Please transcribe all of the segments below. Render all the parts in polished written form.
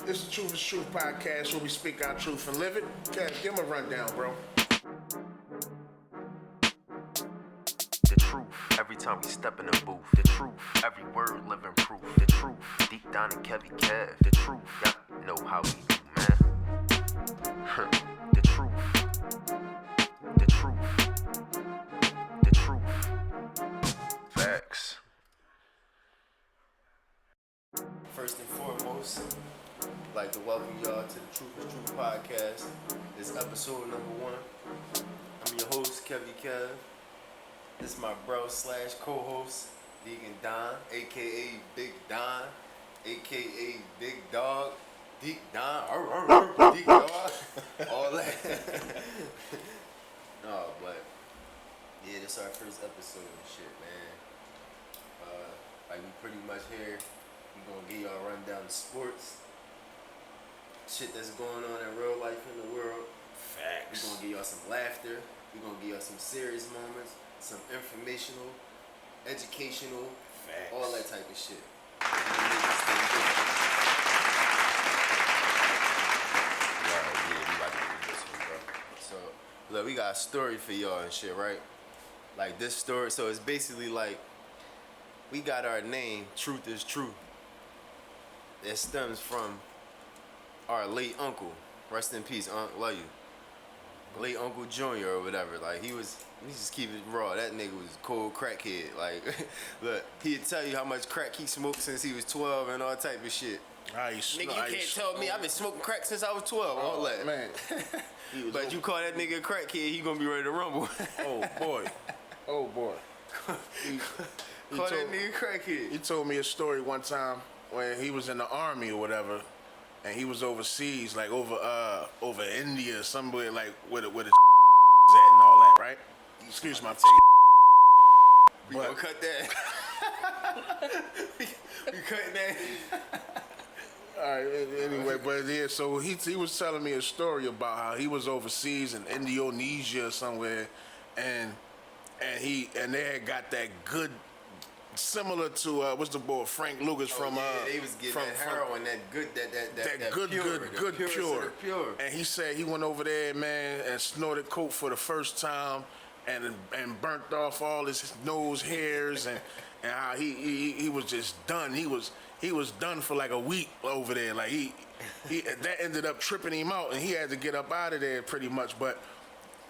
This is Truth is Truth podcast where we speak our truth and live it. Okay, give him a rundown, bro. The truth, every time we step in the booth. The truth, every word living proof. The truth, deep down in Kevy Kev. The truth, y'all know how we do, man. The truth, the truth, the truth. Facts. First and foremost, I'd like to welcome y'all to the Truth is Truth podcast. This is episode number 1. I'm your host, Kevy Kev. This is my bro / co-host, Deacon Don, aka Big Don, aka Big Dog, Deep Don, Deep Dog, all that. No, but yeah, this is our first episode and shit, man. Like we pretty much here. We gonna give y'all a rundown of sports, shit that's going on in real life in the world. Facts. We gonna give y'all some laughter. We gonna give y'all some serious moments, some informational, educational, Facts. all that type of shit. We gonna make this thing good. Yeah, we about to get this one, bro. So, look, we got a story for y'all and shit, right? Like this story, so it's basically like we got our name, Truth is Truth. It stems from our late uncle. Rest in peace, Unc. Love you. Late Uncle Junior or whatever. Like we just keep it raw. That nigga was a cold crackhead. Like, look, he'd tell you how much crack he smoked since he was 12 and all type of shit. Nice. Nigga, you can't tell me I've been smoking crack since I was 12. All that. Man. But you call that nigga a crackhead, he gonna be ready to rumble. Oh boy. Oh boy. He Call that told- nigga crackhead. He told me a story one time when he was in the army or whatever, and he was overseas, like over India, somewhere like where the at and all that, right? Excuse my take. We gonna cut that. we cutting that. All right. Anyway, but yeah, so he was telling me a story about how he was overseas in Indonesia or somewhere, and they had got that good. Similar to what's the boy Frank Lucas from they was getting that heroin, that good, that good pure. Pure. And he said he went over there, man, and snorted coke for the first time, and burnt off all his nose hairs, and how he was just done. He was done for like a week over there. Like he that ended up tripping him out, and he had to get up out of there pretty much. But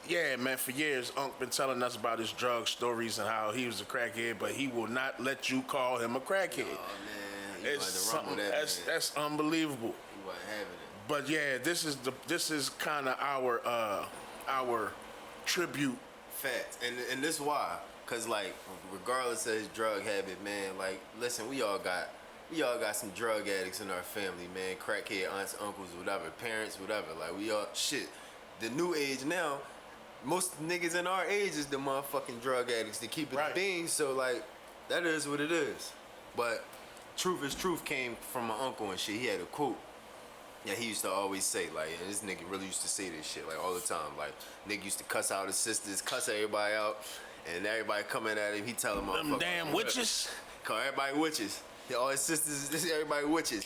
yeah, man, for years, Unc been telling us about his drug stories and how he was a crackhead, but he will not let you call him a crackhead. Oh man, It's something that's unbelievable. He wasn't having it. But yeah, this is kind of our tribute. Facts, and this why, cause like regardless of his drug habit, man, like listen, we all got some drug addicts in our family, man. Crackhead aunts, uncles, whatever, parents, whatever. Like we all shit. The new age now. Most niggas in our age is the motherfucking drug addicts to keep it Right. being. So like, that is what it is. But Truth is Truth came from my uncle and shit. He had a quote. Yeah, he used to always say like, and this nigga really used to say this shit like all the time. Like, nigga used to cuss out his sisters, cuss everybody out, and everybody coming at him. He tell them, Them damn witches. Call everybody witches. Yeah, all his sisters, this everybody witches.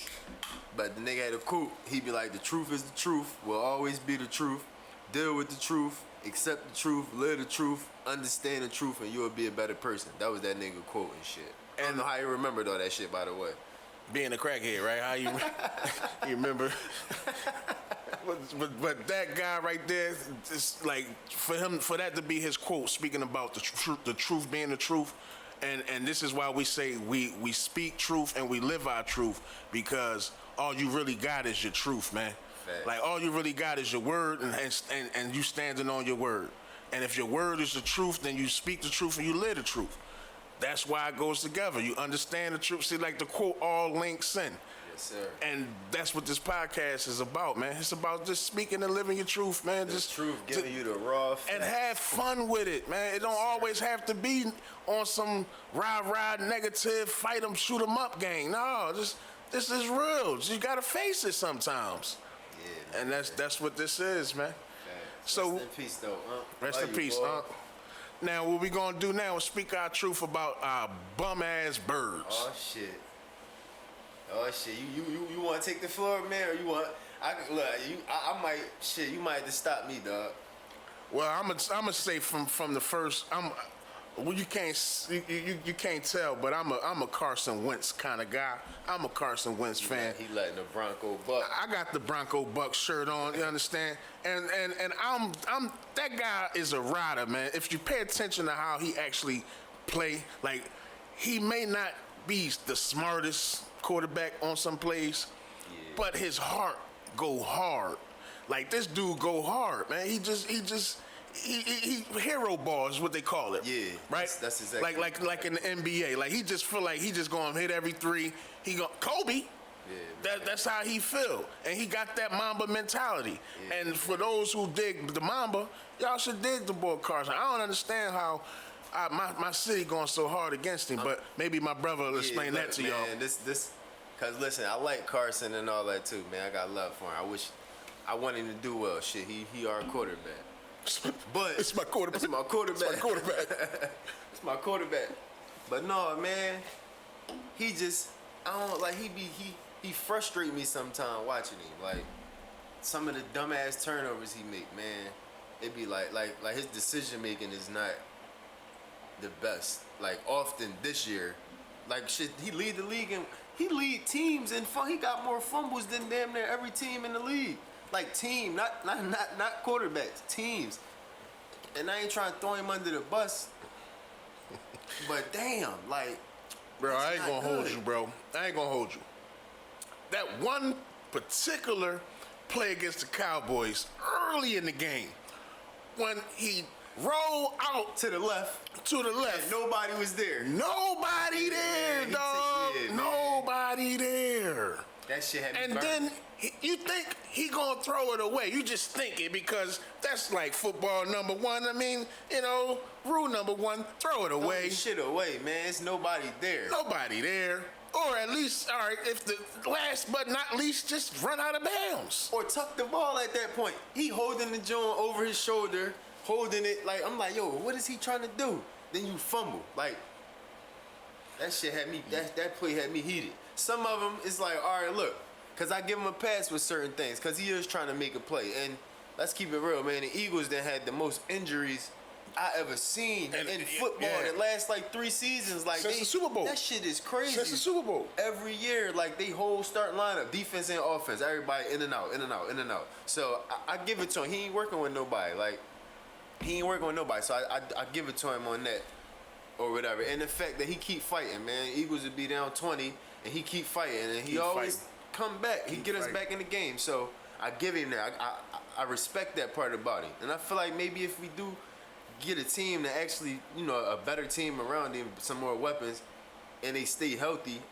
But the nigga had a quote. He'd be like, the truth is the truth. Will always be the truth. Deal with the truth. Accept the truth, live the truth, understand the truth, and you'll be a better person. That was that nigga quote and shit. I don't know how you remembered all that shit, by the way. Being a crackhead, right? How you you remember? but that guy right there, it's like for that to be his quote, speaking about the truth being the truth, and this is why we say we speak truth and we live our truth, because all you really got is your truth, man. Facts. Like all you really got is your word, and you standing on your word. And if your word is the truth, then you speak the truth and you live the truth. That's why it goes together. You understand the truth. See, like the quote, all links in. Yes, sir. And that's what this podcast is about, man. It's about just speaking and living your truth, man. The just truth, giving you the raw facts. and have fun with it, man. It don't always have to be on some rah negative, fight 'em, shoot 'em up gang. No, this is real. You gotta face it sometimes. Yeah, And that's what this is, man. facts. So Rest in peace, though, rest Love in you, peace, boy. Unc. Now what we gonna do now is speak our truth about our bum ass birds. Oh shit. Oh shit, you want to take the floor, man, or you want? I might shit. You might have to stop me, dog. Well, I'm gonna say from the first. Well, you can't tell, but I'm a Carson Wentz kind of guy. I'm a Carson Wentz fan. He letting the Bronco buck. I got the Bronco Bucks shirt on. You understand? And I'm that guy is a rider, man. If you pay attention to how he actually play, like he may not be the smartest quarterback on some plays, but his heart go hard. Like this dude go hard, man. He hero ball is what they call it. Yeah, right. That's exactly like in the NBA. Like he just feel like he just gonna hit every three. He go Kobe. Yeah, that's how he feel, and he got that Mamba mentality. Yeah. And for those who dig the Mamba, y'all should dig the boy Carson. I don't understand how my city going so hard against him, but maybe my brother will explain that to y'all. Man, this, cause listen, I like Carson and all that too, man. I got love for him. I want him to do well. Shit, he our quarterback. But it's my quarterback. It's my quarterback. It's my quarterback. It's my quarterback. But no, man, he just I don't like he frustrate me sometimes watching him. Like some of the dumbass turnovers he make, man. It be like his decision making is not the best. Like often this year, like shit, he lead the league and he lead teams in fun. He got more fumbles than damn near every team in the league. Like team, not quarterbacks, teams. And I ain't trying to throw him under the bus. But damn, like, bro, I ain't gonna hold you, bro. I ain't gonna hold you. That one particular play against the Cowboys early in the game, when he rolled out to the left, and nobody was there. Nobody there, dog. Nobody there. That shit had me And burned. then you think he gonna throw it away. You just think it because that's like football number one. I mean, you know, rule number one, throw it away. Throw shit away, man. It's nobody there. Nobody there. Or at least, all right, if the last but not least, just run out of bounds. Or tuck the ball at that point. He holding the joint over his shoulder, holding it. Like, I'm like, yo, what is he trying to do? Then you fumble. Like, that shit had me, that play had me heated. Some of them, it's like, all right, look. Because I give him a pass with certain things. Because he is trying to make a play. And let's keep it real, man. The Eagles that had the most injuries I ever seen in football that last like 3 seasons. Like since the Super Bowl. That shit is crazy. Since the Super Bowl. Every year, like they whole start lineup, defense and offense, everybody in and out, in and out, in and out. So I give it to him. He ain't working with nobody. Like he ain't working with nobody. So I give it to him on that or whatever. And the fact that he keep fighting, man. Eagles would be down 20 and he keep fighting and he always come back. He get us back in the game. So I give him that. I respect that part about him. And I feel like maybe if we do get a team that actually, you know, a better team around him, some more weapons, and they stay healthy,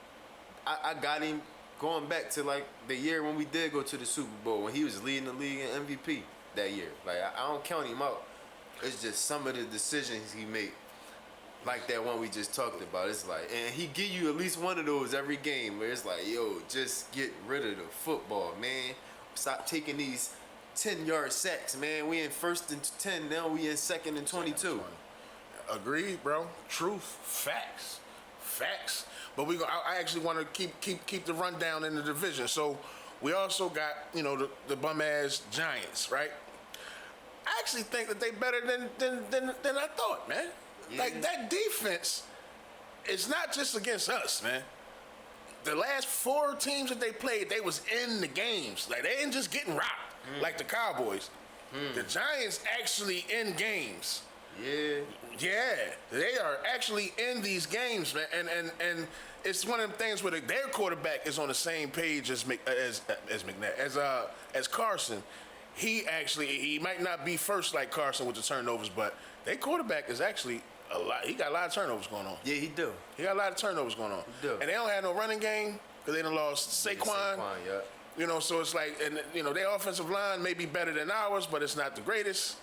I got him going back to like the year when we did go to the Super Bowl when he was leading the league in MVP that year. Like I don't count him out. It's just some of the decisions he made, like that one we just talked about. It's like, and he give you at least one of those every game where it's like, yo, just get rid of the football, man. Stop taking these 10-yard sacks, man. We in 1st and 10 now. We in 2nd and 22. Agreed, bro. Truth, facts. But I actually want to keep the rundown in the division. So we also got, you know, the bum ass Giants, right? I actually think that they better than I thought, man. Yeah. Like that defense is not just against us, man. The last 4 teams that they played, they was in the games. Like they ain't just getting rocked. Like the Cowboys. The Giants actually in games. Yeah, they are actually in these games, man. And it's one of them things where their quarterback is on the same page as Carson. He might not be first like Carson with the turnovers, but their quarterback is actually a lot. He got a lot of turnovers going on. Yeah, he do. He got a lot of turnovers going on. He do. And they don't have no running game because they done lost Saquon. Yeah. You know, so it's like, and you know, their offensive line may be better than ours, but it's not the greatest.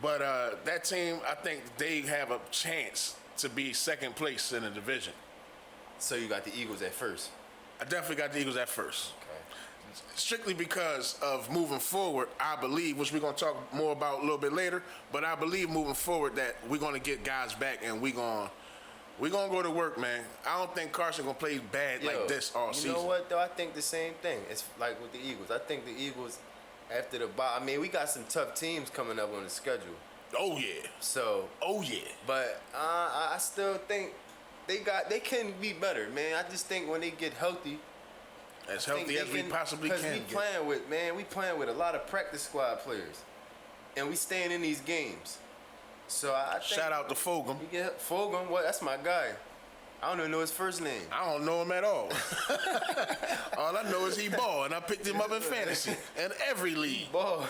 But that team, I think they have a chance to be second place in the division. So you got the Eagles at first? I definitely got the Eagles at first. Okay. Strictly because of moving forward, I believe, which we're going to talk more about a little bit later, but I believe moving forward that we're going to get guys back and we're going We're gonna go to work, man. I don't think Carson gonna play bad like this all season. You know what, though? I think the same thing. It's like with the Eagles. I think the Eagles, after the bye, I mean, we got some tough teams coming up on the schedule. Oh yeah. So. Oh yeah. But I still think they can be better, man. I just think when they get healthy. As healthy as we possibly can. Because we playing with a lot of practice squad players, and we staying in these games. So I think shout out to Fogum. Fogum, what? That's my guy. I don't even know his first name. I don't know him at all. All I know is he ball, and I picked him up in fantasy in every league. Ball.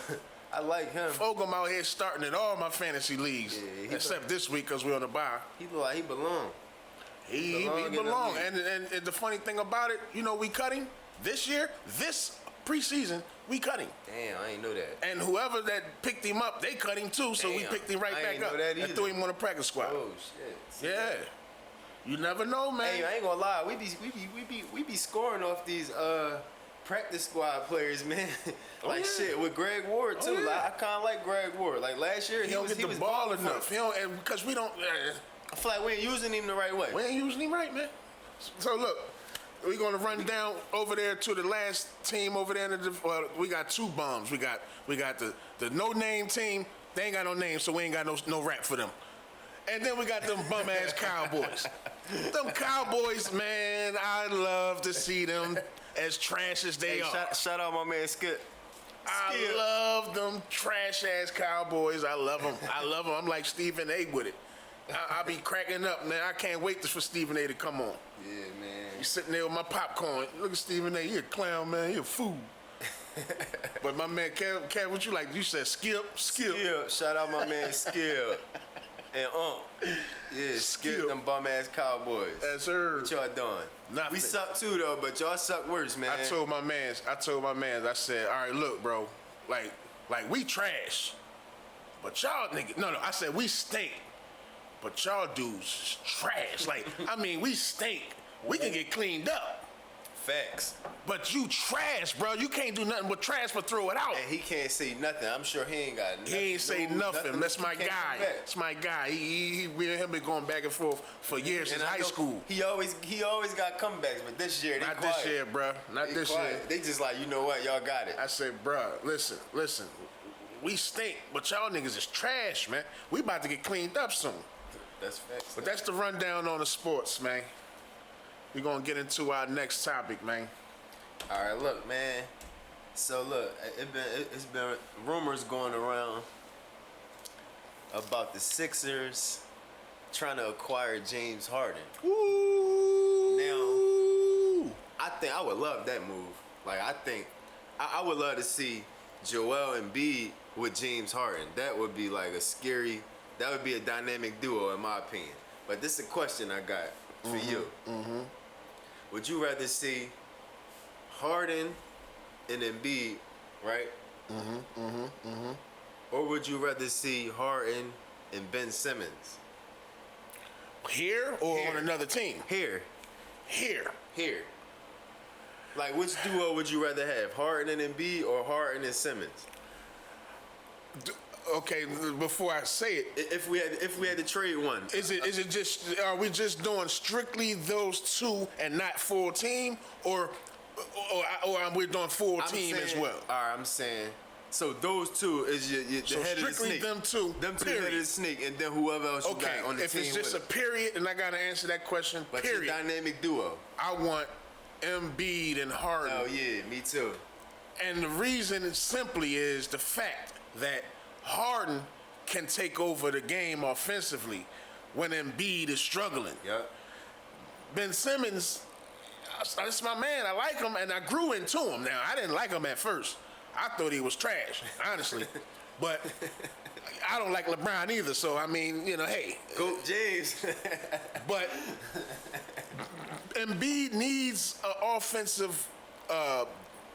I like him. Fogum out here starting in all my fantasy leagues, except this week because we're on the bye. He look like he belong. He belong. And the funny thing about it, you know, we cut him this year, this preseason, we cut him. Damn, I ain't know that. And whoever that picked him up, they cut him too, so we picked him right back up and threw him on the practice squad. Oh shit. Yeah. You never know, man. Hey, I ain't gonna lie, we be scoring off these practice squad players, man. Like shit with Greg Ward too. Like, I kinda like Greg Ward. Like last year he don't get the ball enough. He don't, because we don't I feel like we ain't using him the right way. We ain't using him right, man. So look, we're gonna run down over there to the last team over there. We got two bums. We got the no name team. They ain't got no name, so we ain't got no rap for them. And then we got them bum ass Cowboys. Them Cowboys, man, I love to see them as trash as they are. Shout out my man Skip. I love them trash ass Cowboys. I love them. I'm like Stephen A. with it. I be cracking up, man. I can't wait for Stephen A. to come on. Yeah, man. You sitting there with my popcorn. Look at Stephen A. He a clown, man. He a fool. But my man, Kev, what you like? You said Skip. Shout out my man Skip. And yeah, Skip them bum ass Cowboys. Yes, sir. What y'all doing? Nothing. We suck too though, but y'all suck worse, man. I told my mans, I said, all right, look, bro, like we trash, but y'all niggas, no, I said we stink, but y'all dudes trash. Like, I mean, we stink. We can get cleaned up. Facts. But you trash, bro. You can't do nothing but trash but throw it out. And he can't say nothing. I'm sure he ain't got nothing. He ain't say nothing. That's my guy. That's my guy. We and him been going back and forth for years since high school. He always got comebacks, but this year they not quiet. This year, bro. Not this year. They just like, you know what, y'all got it. I said, bro, listen. We stink, but y'all niggas is trash, man. We about to get cleaned up soon. That's facts. But that's the rundown on the sports, man. We're gonna get into our next topic, man. All right, look, man. So look, it's been rumors going around about the Sixers trying to acquire James Harden. Ooh. Now, I think I would love that move. Like, I think I would love to see Joel Embiid with James Harden. That would be like that would be a dynamic duo in my opinion. But this is a question I got for you. Mm-hmm. Would you rather see Harden and Embiid, right? Or would you rather see Harden and Ben Simmons? Here or on another team? Here. Here. Like, which duo would you rather have, Harden and Embiid or Harden and Simmons? Okay, before I say it, if we had to trade one, is it just, are we just doing strictly those two and not full team, or we're doing full team as well? All right, I'm saying, so those two is the head of the snake. Them two head of the snake, and then whoever else you got on the if team. If it's just a period, and I gotta answer that question, but period. It's a dynamic duo. I want Embiid and Harden. Oh yeah, me too. And the reason simply is the fact that Harden can take over the game offensively when Embiid is struggling. Yep. Ben Simmons, that's my man. I like him, and I grew into him. Now, I didn't like him at first. I thought he was trash, honestly. But I don't like LeBron either, so, I mean, you know, hey. Go James. But Embiid needs an offensive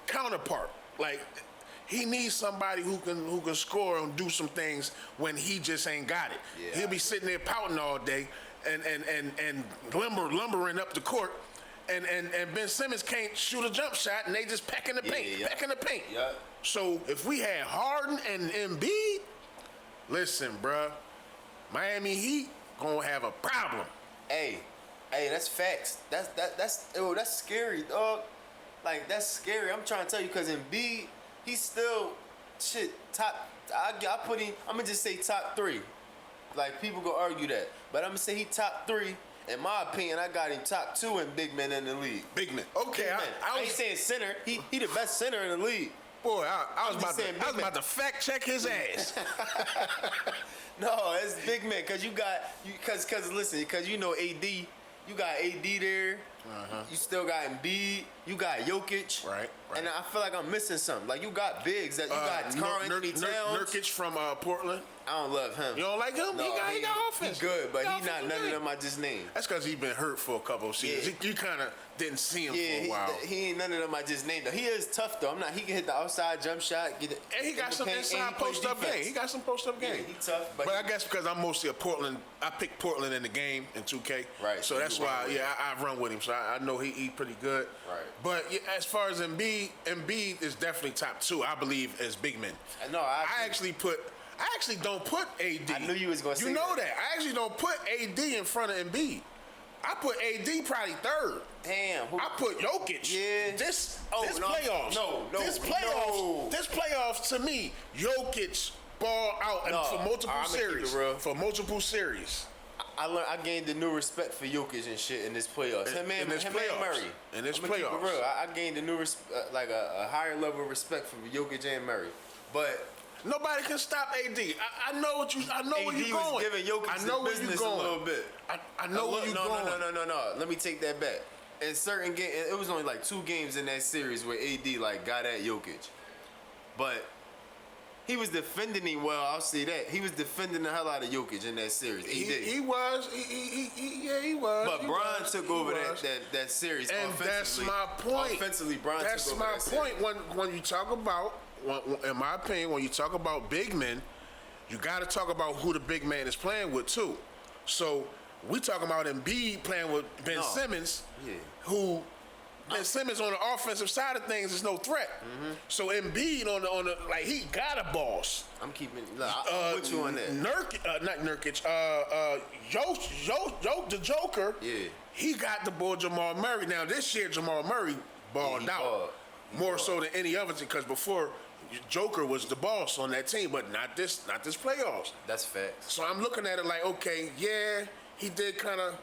counterpart. Like, he needs somebody who can score and do some things when he just ain't got it. Yeah, he'll be sitting there pouting all day and lumbering up the court, and Ben Simmons can't shoot a jump shot, and they just pecking the paint. Yeah. So if we had Harden and Embiid, listen, bruh, Miami Heat gonna have a problem. Hey, that's facts. That's scary, dog. Like, that's scary. I'm trying to tell you, because Embiid, he's still top. I put him. I'm gonna just say top 3. Like, people go argue that, but I'm gonna say he top 3. In my opinion, I got him top 2 in big men in the league. Big man. Okay, I ain't saying center. He the best center in the league. Boy, I was I'm about to fact check his ass. No, it's big man, cause listen, you know AD, you got AD there. You still got Embiid. You got Jokic. Right. And I feel like I'm missing something. Like, you got bigs that you got Karl Anthony Towns. Nurkic from Portland. I don't love him. You don't like him? No, he got offense. He's good, but He he's not none of them I just named. That's because he's been hurt for a couple of seasons. Yeah. You kind of didn't see him for a while. He ain't none of them I just named. Though. He is tough though. He can hit the outside jump shot. Get it. And he got some inside post up game. He got some post up game. Yeah, he tough. But I guess because I'm mostly a Portland, I picked Portland in the game in 2K. Right. So that's why, I run with him. So I know he pretty good. Right. But as far as Embiid is definitely top 2, I believe, as big men. No, I actually don't put AD. I knew you was gonna say that. You know that. I actually don't put AD in front of Embiid. I put AD probably 3rd. Damn. I put Jokic. Yeah. This no, playoffs. No. This playoffs to me, Jokic ball out for multiple series. For multiple series. I gained a new respect for Jokic and shit in this playoffs. Him and Murray. In this I'm gonna keep it playoffs. real. I gained a new a higher level of respect for Jokic and Murray. But nobody can stop AD. I know what you're going. AD was giving Jokic the business a little bit. I know where you're going. No. Let me take that back. In certain games, it was only like 2 games in that series where AD like got at Jokic, but he was defending him well. I'll say that he was defending the hell out of Jokic in that series. He was. He was. But Bron took over that series. And that's my point. Offensively, Bron took over that series. That's my point. When you talk about, in my opinion, when you talk about big men, you got to talk about who the big man is playing with too. So we talking about Embiid playing with Ben Simmons, who Ben Simmons on the offensive side of things is no threat. So Embiid on the like, he got a boss. I'm with you on that. Not Nurkic. The Joker. Yeah. He got the boy Jamal Murray. Now this year Jamal Murray balled out more so than any other team, because before Joker was the boss on that team, but not this playoffs. That's facts. So I'm looking at it like, okay, he did kind of,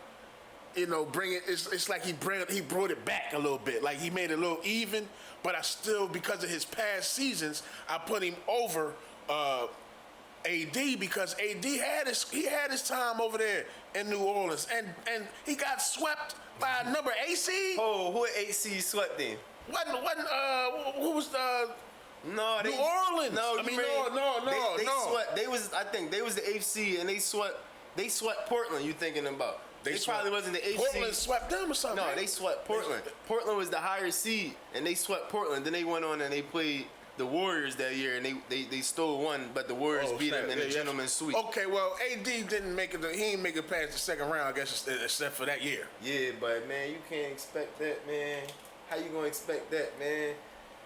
bring it. It's like he brought it back a little bit. Like, he made it a little even, but I still, because of his past seasons, I put him over AD, because AD had his time over there in New Orleans, and he got swept by number 8 seed. Oh, who 8 seed swept him? Who was the? No, New Orleans. No, They I think they was the 8th seed, and they swept Portland. You thinking about? They probably wasn't the 8th seed. Portland swept them or something. No, right? they swept Portland. Portland was the higher seed, and they swept Portland. Then they went on and they played the Warriors that year, and they stole one, but the Warriors beat them in a gentleman's sweep. Okay, well, AD didn't make it. He didn't make it past the second round, I guess, except for that year. Yeah, but man, you can't expect that, man. How you gonna expect that, man?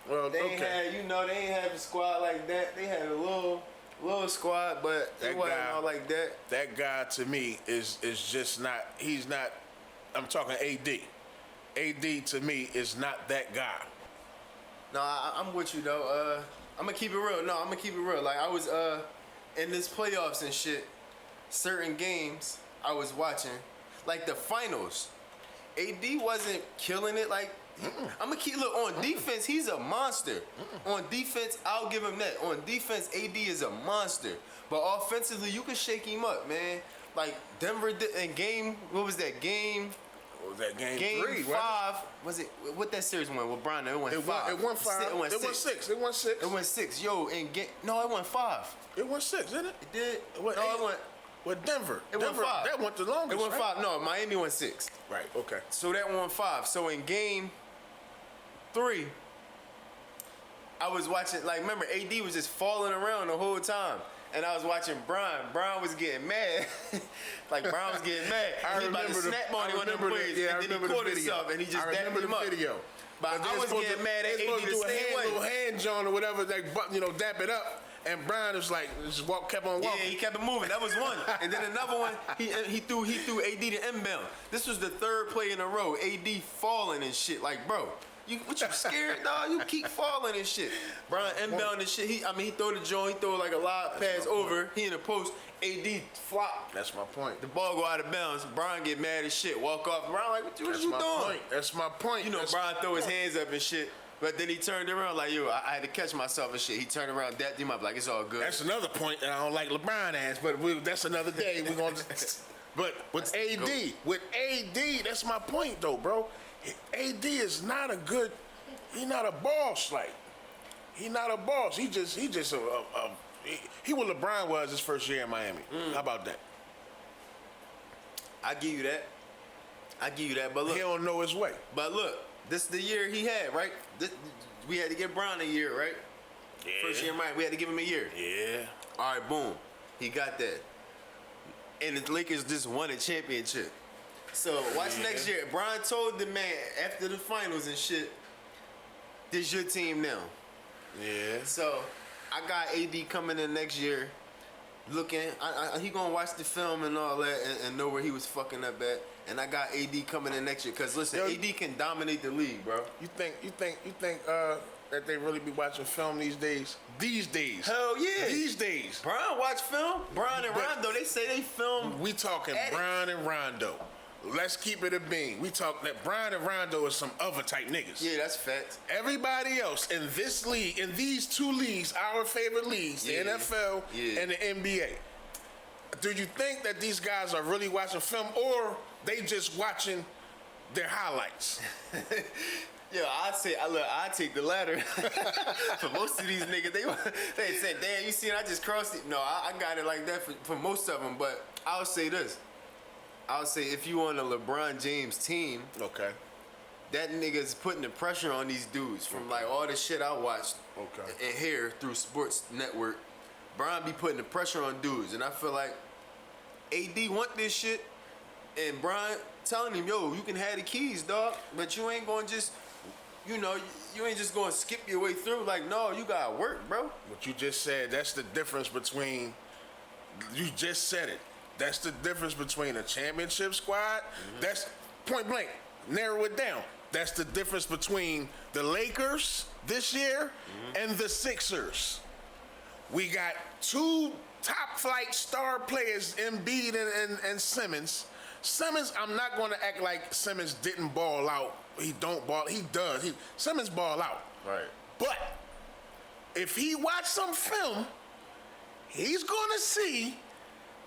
Well, they ain't have a squad like that. They had a little squad, but it wasn't all like that. That guy to me is just not. He's not. I'm talking AD. AD to me is not that guy. No, I'm with you though. I'm gonna keep it real. No, I'm gonna keep it real. Like, I was in this playoffs and shit. Certain games I was watching, like the finals. AD wasn't killing it like. I'm gonna keep on defense. He's a monster. On defense, I'll give him that. On defense, AD is a monster. But offensively, you can shake him up, man. Like Denver did in game. What was that game? What was that game? Game 3, 5. Was it what that series went with Bron? It went 5. It won 5. It won 6. It won 6. It went 6. Yo, in game. No, it went 5. It went 6, didn't it? It did. It went 8. It went. With Denver. It went 5. That went the longest. It went right? 5. No, Miami went 6. Right. Okay. So that won 5. So in game 3, I was watching, like, remember, AD was just falling around the whole time. And I was watching Bron. Bron was getting mad. Like, Bron was getting mad. He was about to snap on him on them plays. Yeah, and then he caught himself, and he just dapped him up. But I was getting mad at AD the same way. Little hand, John, or whatever, like, dap it up. and Brian was like, just kept on Yeah, walking. he kept it moving. That was one. And then another one, he threw AD to inbound. This was the third play in a row. AD falling and shit. Like, bro, what you scared, dog? You keep falling and shit. Brian inbound and shit. He throw the joint. He throw like a lob pass over. He in the post. AD flop. That's my point. The ball go out of bounds. Brian get mad as shit. Walk off. Brian like, what you That's doing? my point. That's my point. You know, That's Brian throw his hands up and shit. But then he turned around like, yo, I had to catch myself and shit. He turned around, dapped him up like, it's all good. That's another point that I don't like LeBron ass, but that's another day. We're gonna. But with AD, that's my point though, bro. AD is not a good. He's not a boss. Like, he not a boss. He just he what LeBron was his first year in Miami. How about that? I give you that. But look, He don't know his way. But look, this is the year he had, right? We had to give Brown a year, right? Yeah. First year in Miami, we had to give him a year. Yeah. All right, boom. He got that. And the Lakers just won a championship. So watch next year. Brian told the man after the finals and shit, this your team now. Yeah. So I got AD coming in next year looking, he gonna watch the film and all that and know where he was fucking up at. And I got AD coming in next year. Cause listen, Yo, AD can dominate the league, bro. You think that they really be watching film these days? These days. Hell yeah. These days. Brian watch film. Brian and But- Rondo, they say they film. We talking Addicts. Brian and Rondo. Let's keep it a bean. We talk that Brian and Rondo is some other type niggas. Yeah, that's facts. Everybody else in this league, in these two leagues, our favorite leagues, Yeah. the NFL Yeah. and the NBA, do you think that these guys are really watching film or they just watching their highlights? Yo, I take the latter. For most of these niggas, they say, damn, you seen I just crossed it. No, I got it like that for most of them. But I'll say this. I'll say if you on a LeBron James team, Okay. that nigga's putting the pressure on these dudes from like all the shit I watched Okay. and hear through Sports Network. Brian be putting the pressure on dudes, and I feel like AD want this shit, and Brian telling him, yo, you can have the keys, dog, but you ain't gonna just, you ain't just gonna skip your way through. Like, no, you gotta work, bro. What you just said, that's the difference between, you just said it. That's the difference between a championship squad. That's point blank. Narrow it down. That's the difference between the Lakers this year and the Sixers. We got two top flight star players, Embiid and Simmons. Simmons, I'm not going to act like Simmons didn't ball out. He don't ball. He does. Simmons ball out. Right. But if he watch some film, he's going to see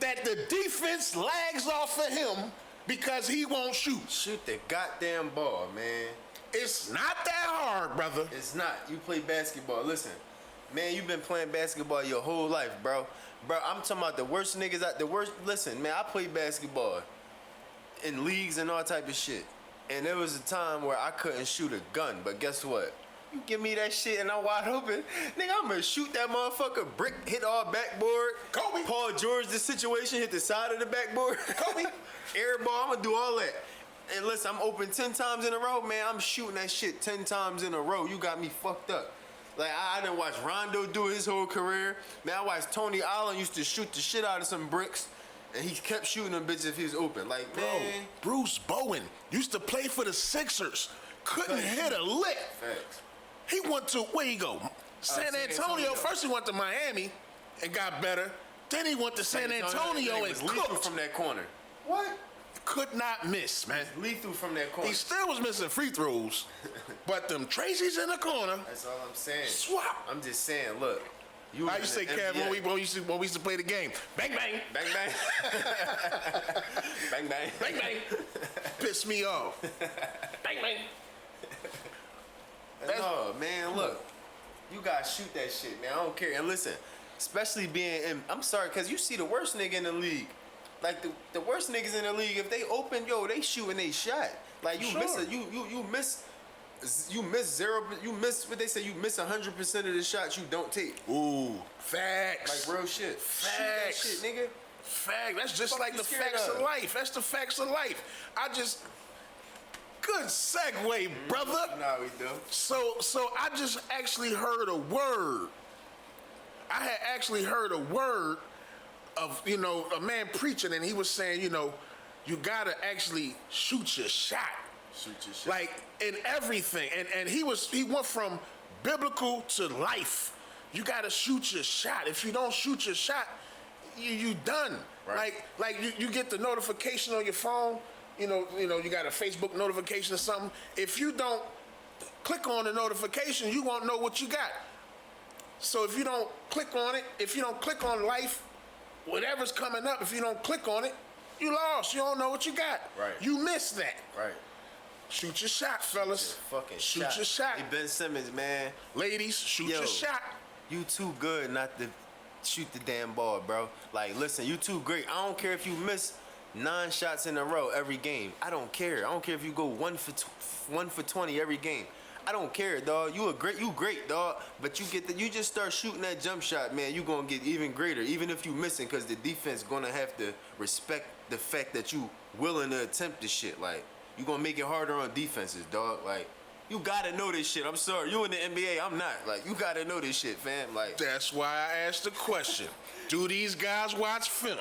that the defense lags off of him because he won't shoot. Shoot the goddamn ball, man. It's not that hard, brother. It's not. You play basketball. Listen, man, you've been playing basketball your whole life, bro. Bro, I'm talking about the worst niggas out the worst. Listen, man, I played basketball in leagues and all type of shit. And there was a time where I couldn't shoot a gun, but guess what? You give me that shit and I'm wide open, nigga, I'm gonna shoot that motherfucker. Brick hit all backboard. Kobe. Paul George, the situation hit the side of the backboard. Kobe. Air ball, I'm gonna do all that. And listen, I'm open 10 times in a row, man. I'm shooting that shit 10 times in a row. You got me fucked up. Like, I didn't watch Rondo do his whole career. Man, I watched Tony Allen used to shoot the shit out of some bricks, and he kept shooting them bitches if he was open. Like, Bro, man. Bruce Bowen used to play for the Sixers. Couldn't hit a lick. Facts. He went to, where he go? San San Antonio. Antonio. First he went to Miami and got better. Then he went to San Antonio That and was lethal cooked. from that corner. What? Could not miss, man. Lethal from that corner. He still was missing free throws, but them Tracy's in the corner. That's all I'm saying. Swap. I'm just saying, look. You How you was say, in the Kev, NBA. when we used to play the game? Bang, bang. Bang, bang. Bang, bang. Bang, bang. Piss me off. Bang, bang. No, man, look. You gotta shoot that shit, man. I don't care. And listen, especially being in, I'm sorry, because you see the worst nigga in the league. Like, the worst niggas in the league, if they open, yo, they shooting they shot. Like, you Sure. miss what they say, you miss 100% of the shots you don't take. Ooh, facts. Like, real shit. Facts. Shoot that shit, nigga. Fact. That's just Fuck like you the scared facts of of? life. That's the facts of life. Good segue, brother. Nah, we do. So I just actually heard a word I had actually heard a word of, you know, a man preaching, and he was saying, you know, you gotta actually shoot your shot. Shoot your shot. Like in everything. And he went from biblical to life. You gotta shoot your shot. If you don't shoot your shot, you done. Right. Like you get the notification on your phone, you know, you got a Facebook notification or something. If you don't click on the notification, you won't know what you got. So if you don't click on it, if you don't click on life, whatever's coming up, if you don't click on it, you lost. You don't know what you got. Right. You missed that. Right. Shoot your shot, fellas. Shoot your shot. Hey, Ben Simmons, man. Ladies, shoot your shot. You too good not to shoot the damn ball, bro. Like, listen, you too great. I don't care if you miss 9 shots in a row every game. I don't care. I don't care if you go 1 for 20 every game. I don't care, dog. You great, dog. But you just start shooting that jump shot, man. You gonna get even greater, even if you missing, because the defense gonna have to respect the fact that you willing to attempt this shit. Like, you gonna make it harder on defenses, dog. Like, you gotta know this shit. I'm sorry, you in the NBA, I'm not. Like, you gotta know this shit, fam. Like, that's why I asked the question. Do these guys watch film?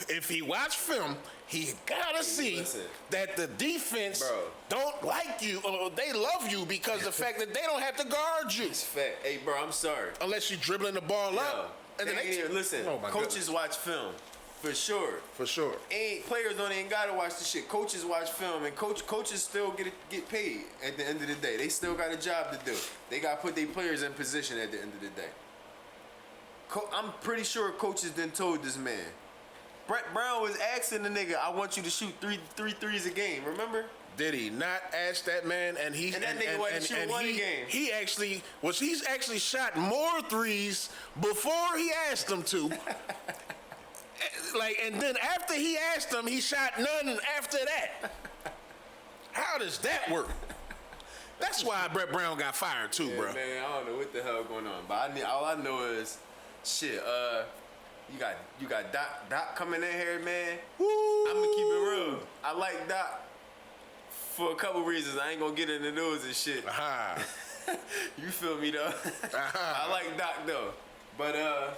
If he watch film, he gotta see that the defense don't like you or they love you because of the fact that they don't have to guard you. It's fact. Hey, bro, I'm sorry. Unless you're dribbling the ball up. And then listen, coaches watch film. For sure. For sure. Players don't even gotta watch the shit. Coaches watch film, and coaches still get paid at the end of the day. They still got a job to do. They gotta put their players in position at the end of the day. I'm pretty sure coaches then told this man. Brett Brown was asking the nigga, "I want you to shoot three threes a game." Remember? Did he not ask that man? And he that nigga wasn't shooting one a game. He's actually shot more threes before he asked him to. Like, and then after he asked him, he shot none after that. How does that work? That's why Brett Brown got fired too, bro. Man, I don't know what the hell going on, but all I know is, shit. You got Doc coming in here, man. Woo. I'm gonna keep it real. I like Doc for a couple reasons. I ain't gonna get into those and shit. You feel me though? I like Doc though, but I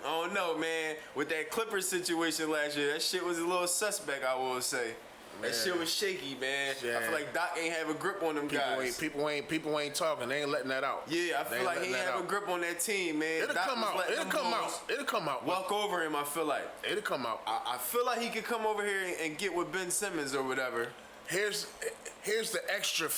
don't know, man. With that Clippers situation last year, that shit was a little suspect, I will say. Man. That shit was shaky, man. Yeah. I feel like Doc ain't have a grip on them guys. People ain't talking. They ain't letting that out. Yeah, I feel like he ain't have a grip on that team, man. It'll come out. It'll come out. Walk over him, I feel like. It'll come out. I feel like he could come over here and get with Ben Simmons or whatever. Here's the extra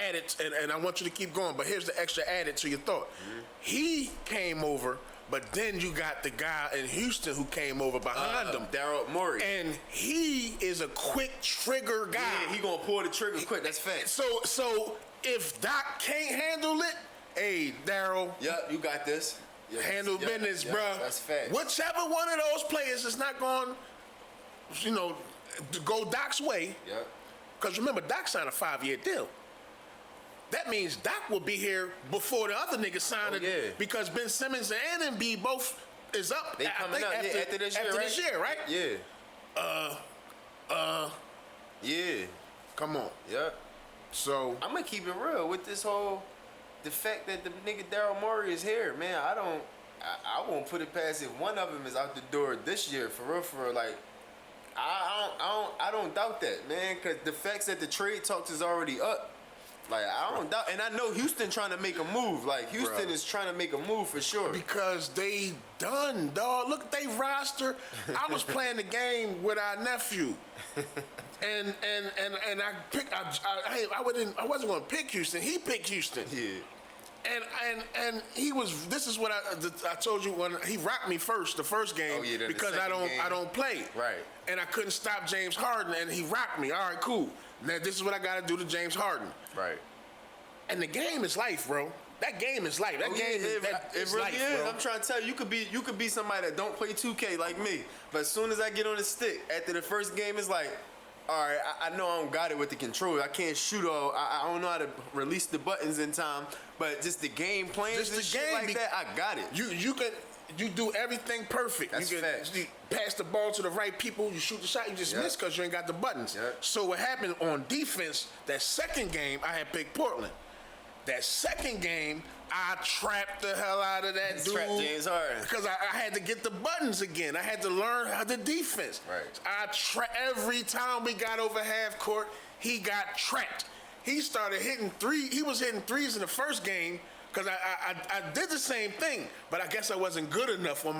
added, and I want you to keep going, but here's the extra added to your thought. Mm-hmm. He came over, but then you got the guy in Houston who came over behind him. Daryl Morey. And he is a quick trigger guy. Yeah, he gonna pull the trigger quick, that's fact. So if Doc can't handle it, hey, Daryl. Yep, you got this. Handle business, bruh. That's fact. Whichever one of those players is not going, to go Doc's way. Yep. Because remember, Doc signed a 5-year deal. That means Doc will be here before the other niggas sign it. Yeah. Because Ben Simmons and Embiid both is up. They coming up after this year, right? Yeah. Yeah. Come on. Yep. So I'm gonna keep it real with this whole, the fact that the nigga Daryl Morey is here, man. I won't put it past if one of them is out the door this year, for real. Like, I don't doubt that, man, because the facts that the trade talks is already up. Like, I don't doubt, and I know Houston trying to make a move. Like, Houston is trying to make a move for sure. Because they done, dog. Look at they roster. I was playing the game with our nephew, and I wasn't going to pick Houston. He picked Houston. Yeah. And he was. This is what I told you when he rocked me the first game, because I don't play. Right. And I couldn't stop James Harden, and he rocked me. All right, cool. Now this is what I got to do to James Harden. Right. And the game is life, bro. That game is life. That game is really life, is. bro. I'm trying to tell you, you could be somebody that don't play 2K like me, but as soon as I get on the stick after the first game, it's like, all right, I know I don't got it with the controller. I can't shoot all. I don't know how to release the buttons in time, but just the game plans and shit like that, I got it. You do everything perfect. That's facts. You pass the ball to the right people. You shoot the shot. You just miss because you ain't got the buttons. Yep. So what happened on defense? That second game, I had picked Portland, That second game, I trapped the hell out of that dude. Trapped James Harden. Because I had to get the buttons again. I had to learn how the defense. Right. Every time we got over half court, he got trapped. He started hitting he was hitting threes in the first game because I did the same thing, but I guess I wasn't good enough on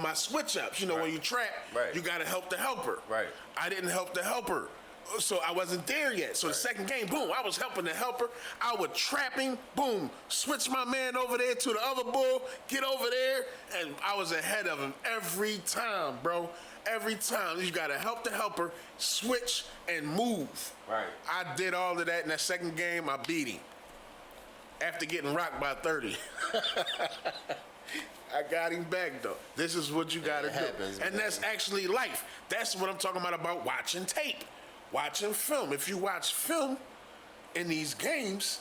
my switch ups. You know, when you trap, you got to help the helper. Right. I didn't help the helper. So I wasn't there yet. So the second game, boom, I was helping the helper. I would trap him, boom, switch my man over there to the other bull, get over there, and I was ahead of him every time, bro. Every time. You got to help the helper, switch, and move. Right. I did all of that in that second game. I beat him after getting rocked by 30. I got him back, though. This is what you got to do. Happens, and man. that's actually life. That's what I'm talking about watching tape. Watching film. If you watch film in these games,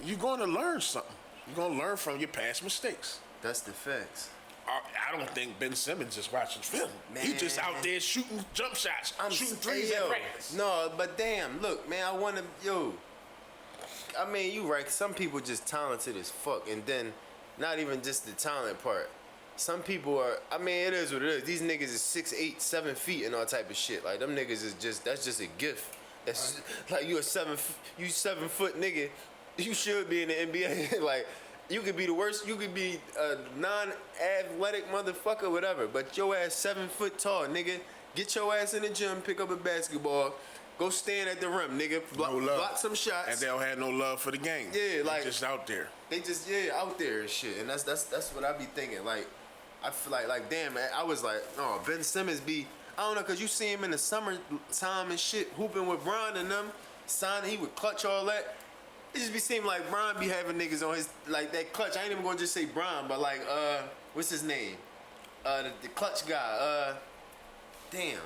you're going to learn something. You're going to learn from your past mistakes. That's the facts. I don't think Ben Simmons is watching film. Man. He's just out there shooting jump shots, shooting threes at practice. No, but damn, look, man, I want to, I mean, you right. Some people just talented as fuck, and then not even just the talent part. Some people are, I mean, it is what it is. These niggas is 6'8", 7 feet and all type of shit. Like, them niggas is just, that's just a gift. That's just, like, you 7 foot nigga, you should be in the NBA. Like, you could be the worst, you could be a non-athletic motherfucker, whatever, but your ass 7 foot tall, nigga. Get your ass in the gym, pick up a basketball, go stand at the rim, nigga. Block some shots. And they don't have no love for the game. Yeah, They're like, just out there. They just out there and shit, and that's what I be thinking. Like, I feel like damn, man. I was like, oh, Ben Simmons be, I don't know, cause you see him in the summertime and shit, hooping with Bron and them, signing, he would clutch all that. It just be seeming like Bron be having niggas on his, like that clutch. I ain't even gonna just say Bron, but like, what's his name? The clutch guy. Damn.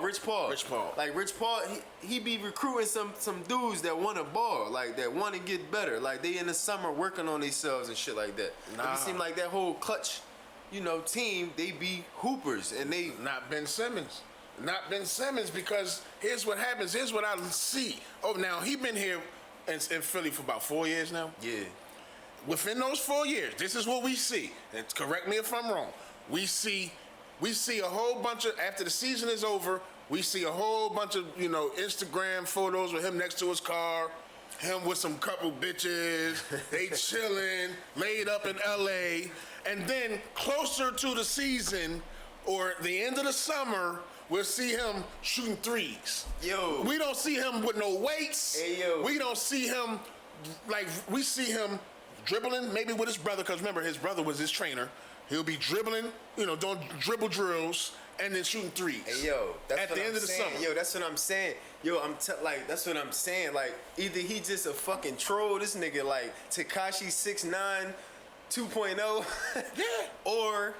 Rich Paul. Like Rich Paul, he be recruiting some dudes that want to ball, like that want to get better. Like they in the summer working on themselves and shit like that. It seem like that whole clutch, team, they be hoopers and they Not Ben Simmons. Not Ben Simmons, because here's what happens. Here's what I see. Oh, now he been here in Philly for about 4 years now. Yeah. Within those 4 years, this is what we see. And correct me if I'm wrong. We see a whole bunch of, after the season is over, we see a whole bunch of, Instagram photos with him next to his car, him with some couple bitches, they chilling, laid up in LA. And then closer to the season or the end of the summer, we'll see him shooting threes. Yo. We don't see him with no weights. Hey, yo. We don't see him, we see him dribbling, maybe with his brother, because remember, his brother was his trainer. He'll be dribbling, doing dribble drills, and then shooting threes. Hey, yo, that's at what the I'm end of the saying. summer. Yo, that's what I'm saying. Yo, that's what I'm saying. Like, either he just a fucking troll, this nigga, like, Tekashi 6'9", 2.0, Yeah. or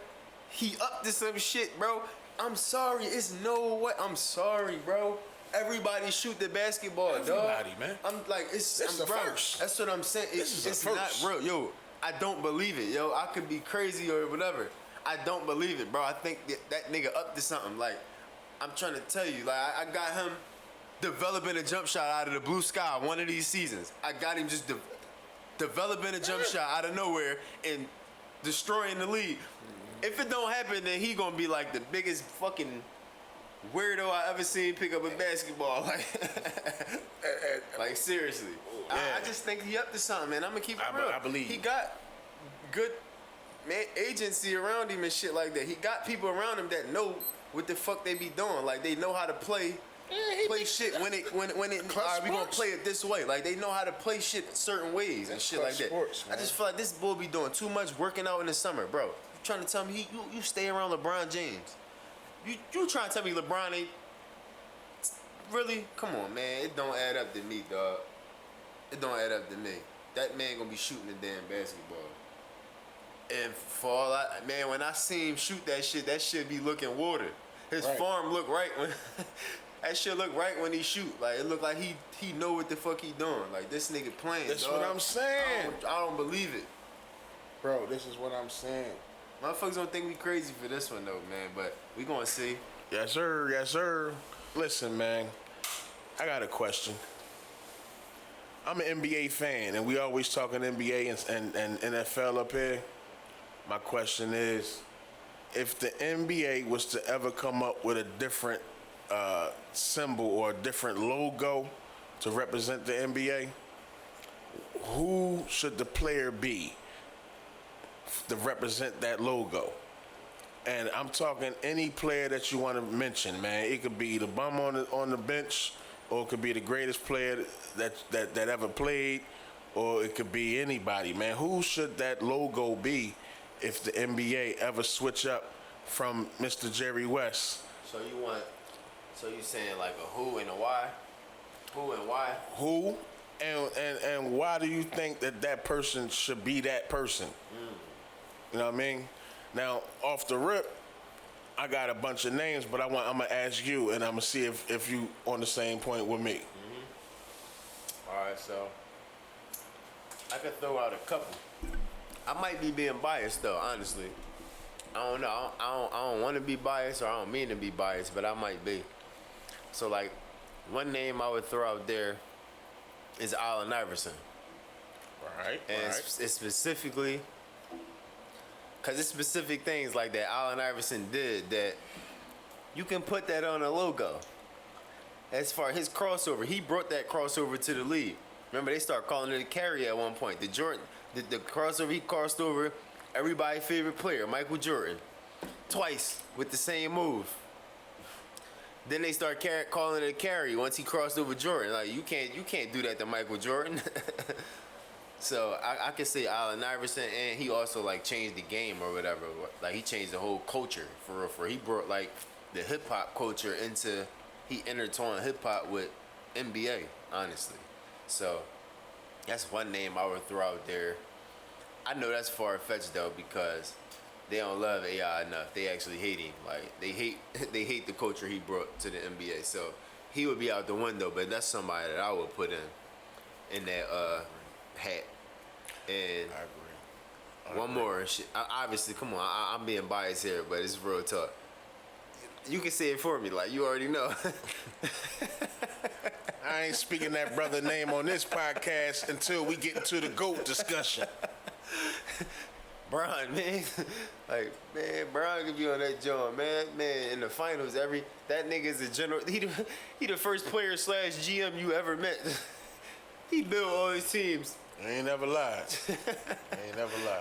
he up to some shit, bro. I'm sorry, it's no way. I'm sorry, bro. Everybody shoot the basketball, Everybody, dog. man. I'm like, it's a bro, first. That's what I'm saying. It's not first. real. Yo, I don't believe it, yo. I could be crazy or whatever. I don't believe it, bro. I think that nigga up to something. Like, I'm trying to tell you, like, I got him developing a jump shot out of the blue sky one of these seasons. I got him just developing a jump shot out of nowhere and destroying the league. If it don't happen, then he gonna be like the biggest fucking weirdo I ever seen pick up a basketball. Like seriously. Yeah. I just think he up to something, man. I'm gonna keep it real. I believe he you. got good agency around him and shit like that. He got people around him that know what the fuck they be doing. Like they know how to play shit when it all right, we gonna play it this way. Like they know how to play shit certain ways and shit like that. Sports, I just feel like this bull be doing too much working out in the summer, bro. You trying to tell me you stay around LeBron James? You trying to tell me LeBron ain't really? Come on, man. It don't add up to me, dog. It don't add up to me. That man gonna be shooting the damn basketball. And for all man, when I see him shoot that shit be looking water. His form look right when that shit look right when he shoot. Like it look like he know what the fuck he doing. Like this nigga playing. That's dog. what I'm saying. I don't believe it. Bro, this is what I'm saying. Motherfuckers don't think we crazy for this one though, man. But we gonna see. Yes, sir. Yes, sir. Listen, man. I got a question. I'm an NBA fan, and we always talking NBA and NFL up here. My question is, if the NBA was to ever come up with a different symbol or a different logo to represent the NBA, who should the player be to represent that logo? And I'm talking any player that you want to mention, man. It could be the bum on the bench, or it could be the greatest player that ever played, or it could be anybody, man. Who should that logo be if the NBA ever switch up from Mr. Jerry West? So you saying like a who and a why? Who and why? Who and why do you think that person should be that person? You know what I mean? Now, off the rip, I got a bunch of names, but I'm gonna ask you, and I'm gonna see if you on the same point with me. All right, so I could throw out a couple. I might be being biased though, honestly. I don't know. I don't want to be biased, or I don't mean to be biased, but I might be. So like, one name I would throw out there is Allen Iverson, Right. and it's specifically. Because it's specific things like that Allen Iverson did that you can put that on a logo. As far as his crossover, he brought that crossover to the league. Remember, they started calling it a carry at one point. The crossover, he crossed over everybody's favorite player, Michael Jordan, twice with the same move. Then they start calling it a carry once he crossed over Jordan. Like, you can't do that to Michael Jordan. So I can say Allen Iverson, and he also like changed the game or whatever. Like, he changed the whole culture for real. He brought like the hip hop culture into. He intertwined hip hop with NBA, honestly. So that's one name I would throw out there. I know that's far fetched though, because they don't love AI enough. They actually hate him. Like, they hate the culture he brought to the NBA. So he would be out the window. But that's somebody that I would put in that hat. And I agree. one more shit. Obviously, come on, I'm being biased here, but it's real talk. You can say it for me, like you already know. I ain't speaking that brother name on this podcast until we get into the GOAT discussion. Bron, man. Like, man, Bron could be on that joint, man. Man, in the finals, that nigga's a general. He the first player / GM you ever met. He built all his teams. I ain't never lied.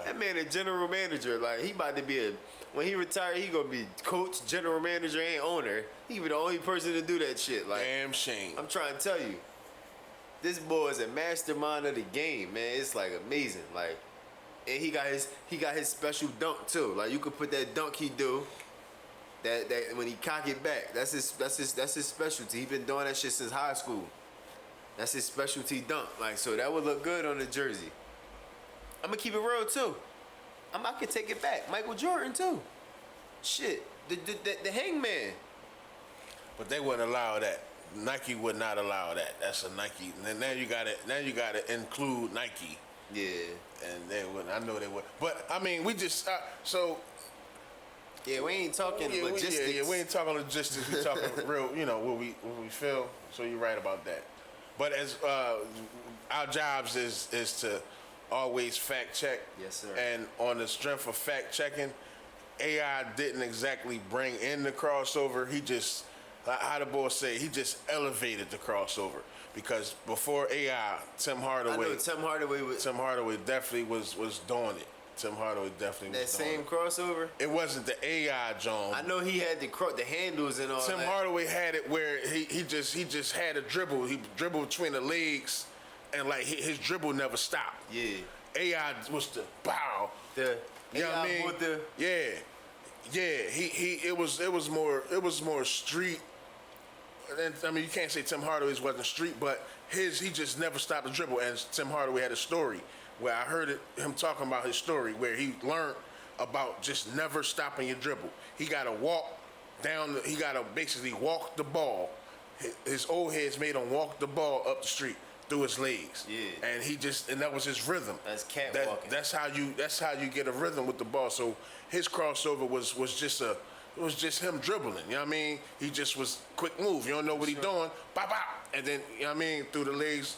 That man a general manager. Like, he about to be when he retired, he gonna be coach, general manager, and owner. He be the only person to do that shit. Like, Damn shame. I'm trying to tell you, this boy is a mastermind of the game, man. It's like amazing. Like, and he got his special dunk too. Like, you could put that dunk he do. That when he cock it back, that's his specialty. He been doing that shit since high school. That's his specialty dunk. Like, so that would look good on the jersey. I'm gonna keep it real too. I could take it back. Michael Jordan too. Shit, the Hangman. But they wouldn't allow that. Nike would not allow that. That's a Nike. And now you gotta include Nike. Yeah. And they wouldn't. I know they would. But I mean, we just so. Yeah, we ain't talking logistics. We ain't talking logistics. We talking real. You know what we feel. So you're right about that. But as our jobs is to always fact check. Yes, sir. And on the strength of fact checking, AI didn't exactly bring in the crossover. He just, how the boy say, he just elevated the crossover. Because before AI, Tim Hardaway. I know Tim Hardaway definitely was doing it. Tim Hardaway definitely was doing it. That same crossover? It wasn't the AI John. I know he had the handles and all Tim that. Hardaway had it where he just had a dribble. He dribbled between the legs, and like his dribble never stopped. Yeah. AI was the bow. You know what I mean? It was more street. And, I mean, you can't say Tim Hardaway's wasn't street, but he just never stopped the dribble. And Tim Hardaway had a story where I heard him talking about his story where he learned about just never stopping your dribble. He got to he got to basically walk the ball. His old heads made him walk the ball up the street through his legs. Yeah. And that was his rhythm. That's catwalking. That's how you get a rhythm with the ball. So his crossover was just him dribbling. You know what I mean? He just was quick move. You don't know what he's doing. Bop, bop. And then, you know what I mean, through the legs.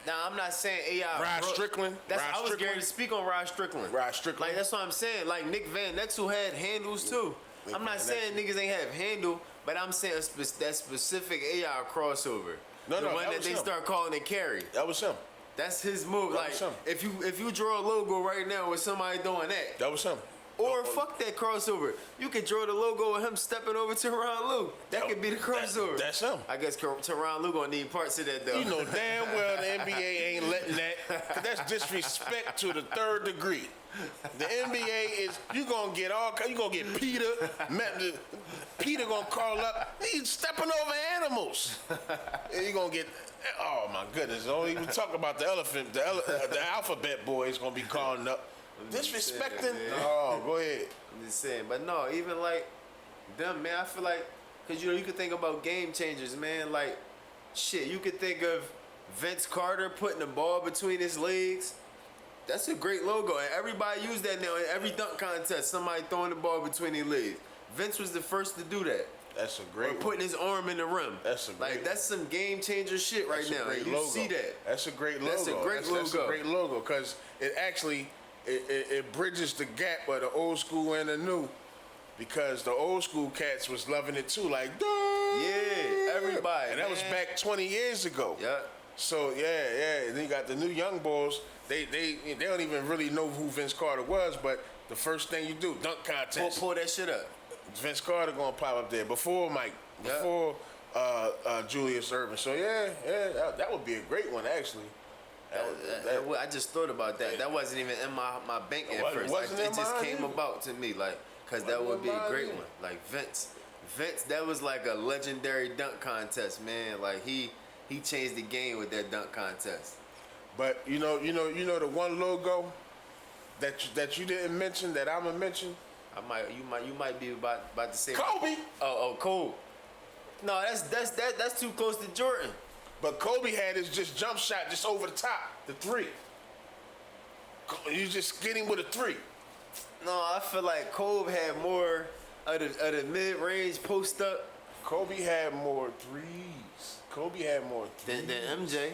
Nah, I'm not saying AI. Rod Strickland. I was going to speak on Rod Strickland. Rod Strickland. Like, that's what I'm saying. Like, Nick Van Exel had handles, too. Nick I'm not Van saying niggas ain't have handle, but I'm saying that specific AI crossover. No, the no, one that that was they him. start calling it carry. That was him. That's his move. That Like, was him. if you draw a logo right now with somebody doing that, That was him. or fuck that crossover, you could draw the logo of him stepping over to Teron Lue. That could be the crossover. That's him. I guess Teron Lue gonna need parts of that though. You know damn well the NBA ain't letting that. 'Cause that's disrespect to the third degree. The NBA is you gonna get Peter. Peter gonna call up. He's stepping over animals. And you gonna get. Oh my goodness! Don't even talk about the elephant. The alphabet boy is gonna be calling up. Disrespecting. Oh, go ahead. I'm just saying, but no, even like them, man. I feel like, cause you could think about game changers, man. Like, shit, you could think of Vince Carter putting the ball between his legs. That's a great logo, and everybody use that now in every dunk contest. Somebody throwing the ball between their legs. Vince was the first to do that. That's a great Or one. putting his arm in the rim. That's a great that's some game changer shit right That's a now. great And you logo. see that. That's a great logo. That's a great logo. That's a great logo because it actually it bridges the gap of the old school and the new, because the old school cats was loving it too, like duh. Yeah, everybody. And that was man. back 20 years ago. Yeah. So yeah. And then you got the new young boys. They don't even really know who Vince Carter was, but the first thing you do, dunk contest. Pull that shit up. Vince Carter gonna pop up there before Mike, before Julius Erving. So yeah, that would be a great one actually. I just thought about that. That wasn't even in my bank at wasn't- first. wasn't It in just mine came either. about to me, like, cause that Wasn't would in be a mine great either. one. Like Vince, that was like a legendary dunk contest, man. Like he changed the game with that dunk contest. But you know the one logo that you didn't mention that I'm gonna mention. You might be about to say Kobe. Oh, Kobe. No, that's too close to Jordan. But Kobe had his just jump shot just over the top, the three. You just get him with a three. No, I feel like Kobe had more of the mid-range post up Kobe had more threes. Kobe had more threes than MJ.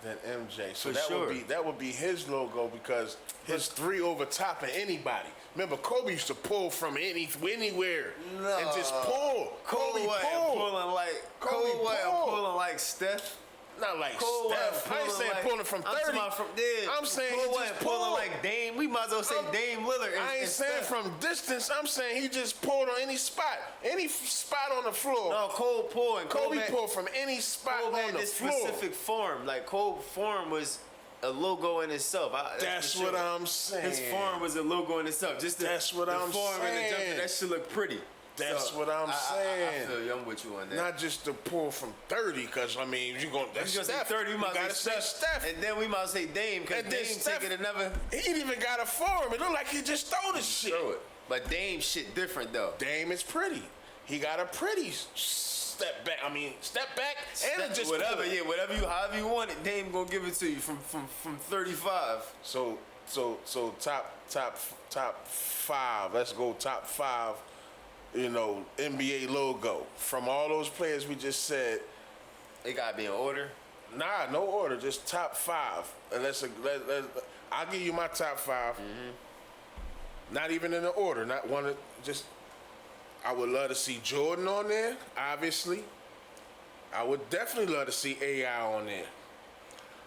than MJ. So For that would be his logo because his three over top of anybody. Remember, Kobe used to pull from anywhere and just pull. Kobe wasn't pulling like Kobe Kobe wasn't pulled. pulling like Steph. Not like Kobe Steph. I ain't saying pulling from 30. I'm saying Kobe he wasn't just pulling pulled. like Dame. We might as well say Dame Lillard. I ain't saying from distance. I'm saying he just pulled on any spot on the floor. No, Kobe pulled. And Kobe had, pulled from any spot Kobe on had the this floor. specific form. Like Kobe form was a logo in itself. That's for what sure. I'm saying. His form was a logo in itself. Just That's what the I'm form and the saying. jumper, that shit look pretty. That's So, what I'm saying. I feel you. I'm with you on that. Not just to pull from 30, because I mean you gonna that's You gonna say Steph. 30, we You might gotta say say Steph. And then we might say Dame, because And then Dame Steph- taking another He ain't even got a form. It look like he just stole this shit. throw it. But Dame shit different though. Dame is pretty. He got a pretty step back. I mean, step back and it just whatever, pull. yeah, whatever you however you want it, Dame gonna give it to you from 35. So top five. Let's go top five. You know, NBA logo from all those players we just said. It gotta be in order. Nah, no order, just top five. And I'll give you my top 5. Not even in the order. Not one of just. I would love to see Jordan on there. Obviously, I would definitely love to see AI on there.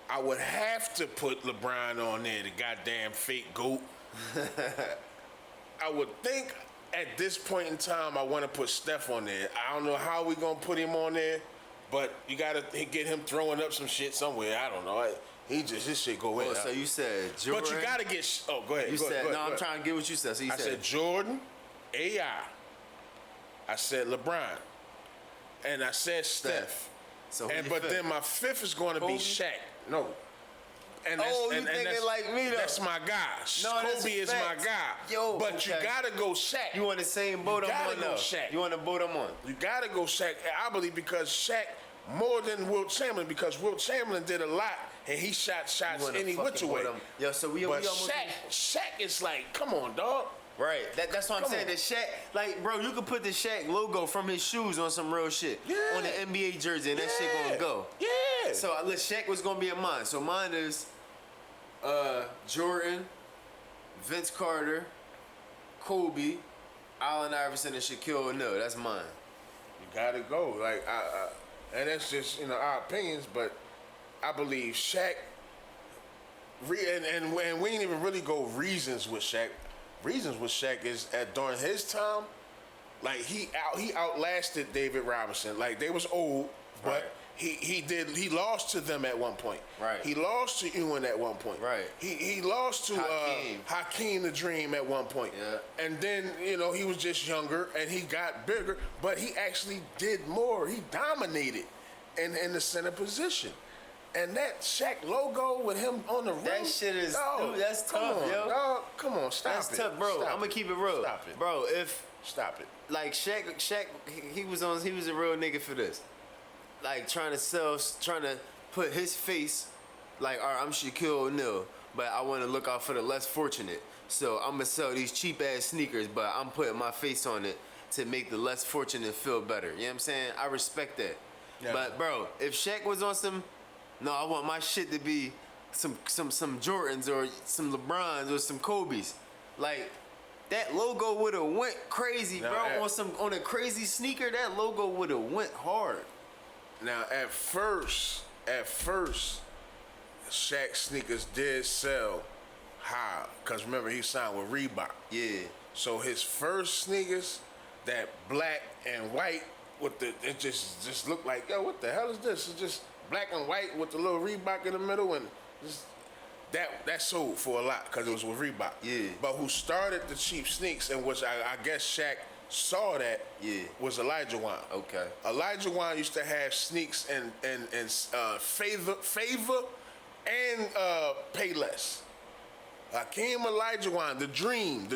I would have to put LeBron on there, the goddamn fake GOAT. I would think at this point in time I want to put Steph on there. I don't know how we gonna put him on there, but you gotta get him throwing up some shit somewhere. I don't know. His shit go in. Oh, so you said Jordan. But you gotta get. Oh, go ahead. You go said ahead, no. go I'm ahead. trying to get what you said. So you I said Jordan, AI. I said LeBron, and I said Steph. So But then my fifth is going to be Kobe? Shaq. No. And Oh, you thinking that's, like me, though. That's my guy. No, that's Kobe is my facts. guy. Yo, but you okay. gotta go Shaq. you on the same boat I'm gotta on go though. Shaq. You on the boat I'm on. You gotta go Shaq. I believe because Shaq more than Wilt Chamberlain, because Wilt Chamberlain did a lot and he shot shots You on the any which fucking way. boat I'm- Yo, so we But almost Shaq is like, come on, dog. right. That's what I'm Come saying. on. The Shaq, like, bro, you could put the Shaq logo from his shoes on some real shit. Yeah. On the NBA jersey, and that shit gonna go. Yeah. So look, Shaq was gonna be in mine. So mine is Jordan, Vince Carter, Kobe, Allen Iverson, and Shaquille O'Neal. That's mine. You gotta go. Like and that's just our opinions, but I believe Shaq. And we didn't even really go reasons with Shaq. Reasons with Shaq is during his time, like he outlasted David Robinson. Like they was old, but Right. he lost to them at one point. Right. He lost to Ewan at one point. Right. He lost to Hakeem the Dream at one point. Yeah. And then he was just younger and he got bigger, but he actually did more. He dominated in the center position. And that Shaq logo with him on the rim. That shit is, dude, that's come tough, on, yo. Dog, come on, stop That's it. tough, bro. Stop I'm gonna keep it real. Stop it. Bro. If Stop it. like Shaq, he was a real nigga for this. Like trying to put his face, like, all right, I'm Shaquille O'Neal, but I want to look out for the less fortunate. So I'm gonna sell these cheap ass sneakers, but I'm putting my face on it to make the less fortunate feel better. You know what I'm saying? I respect that. Yeah. But bro, if Shaq was on some, no, I want my shit to be some Jordans or some LeBrons or some Kobe's. Like that logo would have went crazy, Now, bro. On a crazy sneaker, that logo would have went hard. Now, at first, Shaq sneakers did sell high. Because remember, he signed with Reebok. Yeah. So his first sneakers, that black and white, it just looked like, yo, what the hell is this? It's just black and white with the little Reebok in the middle, and just, that sold for a lot because it was with Reebok. Yeah. But who started the cheap sneaks, and which I guess Shaq saw that, was Elijah Wan. Okay. Elijah Wan used to have sneaks and favor and Payless. Hakeem Olajuwon, the Dream,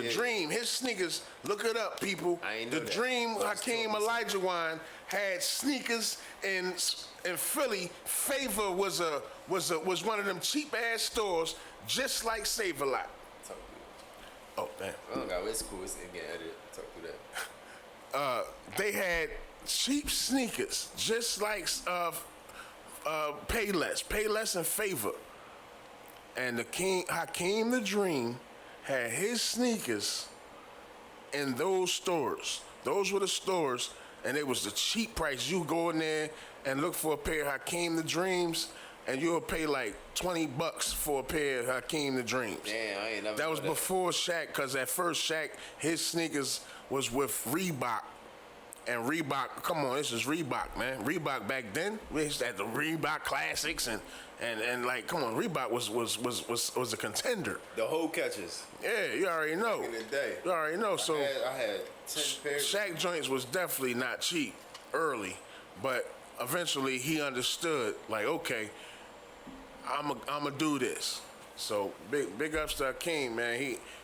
his sneakers. Look it up, people. I ain't know the that. Dream, Well, Hakeem Olajuwon had sneakers in Philly. Favor was one of them cheap ass stores, just like Save a Lot. Talk through Oh damn. that. Oh god, it's cool. It's getting edited. Talk through that. They had cheap sneakers, just like Payless and Favor. And Hakeem the Dream had his sneakers in those stores. Those were the stores, and it was the cheap price. You go in there and look for a pair of Hakeem the Dreams, and you'll pay like $20 for a pair of Hakeem the Dreams. Damn, I ain't never. That was know before Shaq, because at first Shaq, his sneakers was with Reebok. And Reebok, come on, this is Reebok, man. Reebok back then, we used to have the Reebok Classics and like, come on, Reebok was a contender. The whole catches. Yeah, you already know. Back in the day. You already know. So I had 10 pairs. Shaq joints was definitely not cheap early, but eventually he understood, like, okay, I'ma do this. So big ups to Hakeem, man.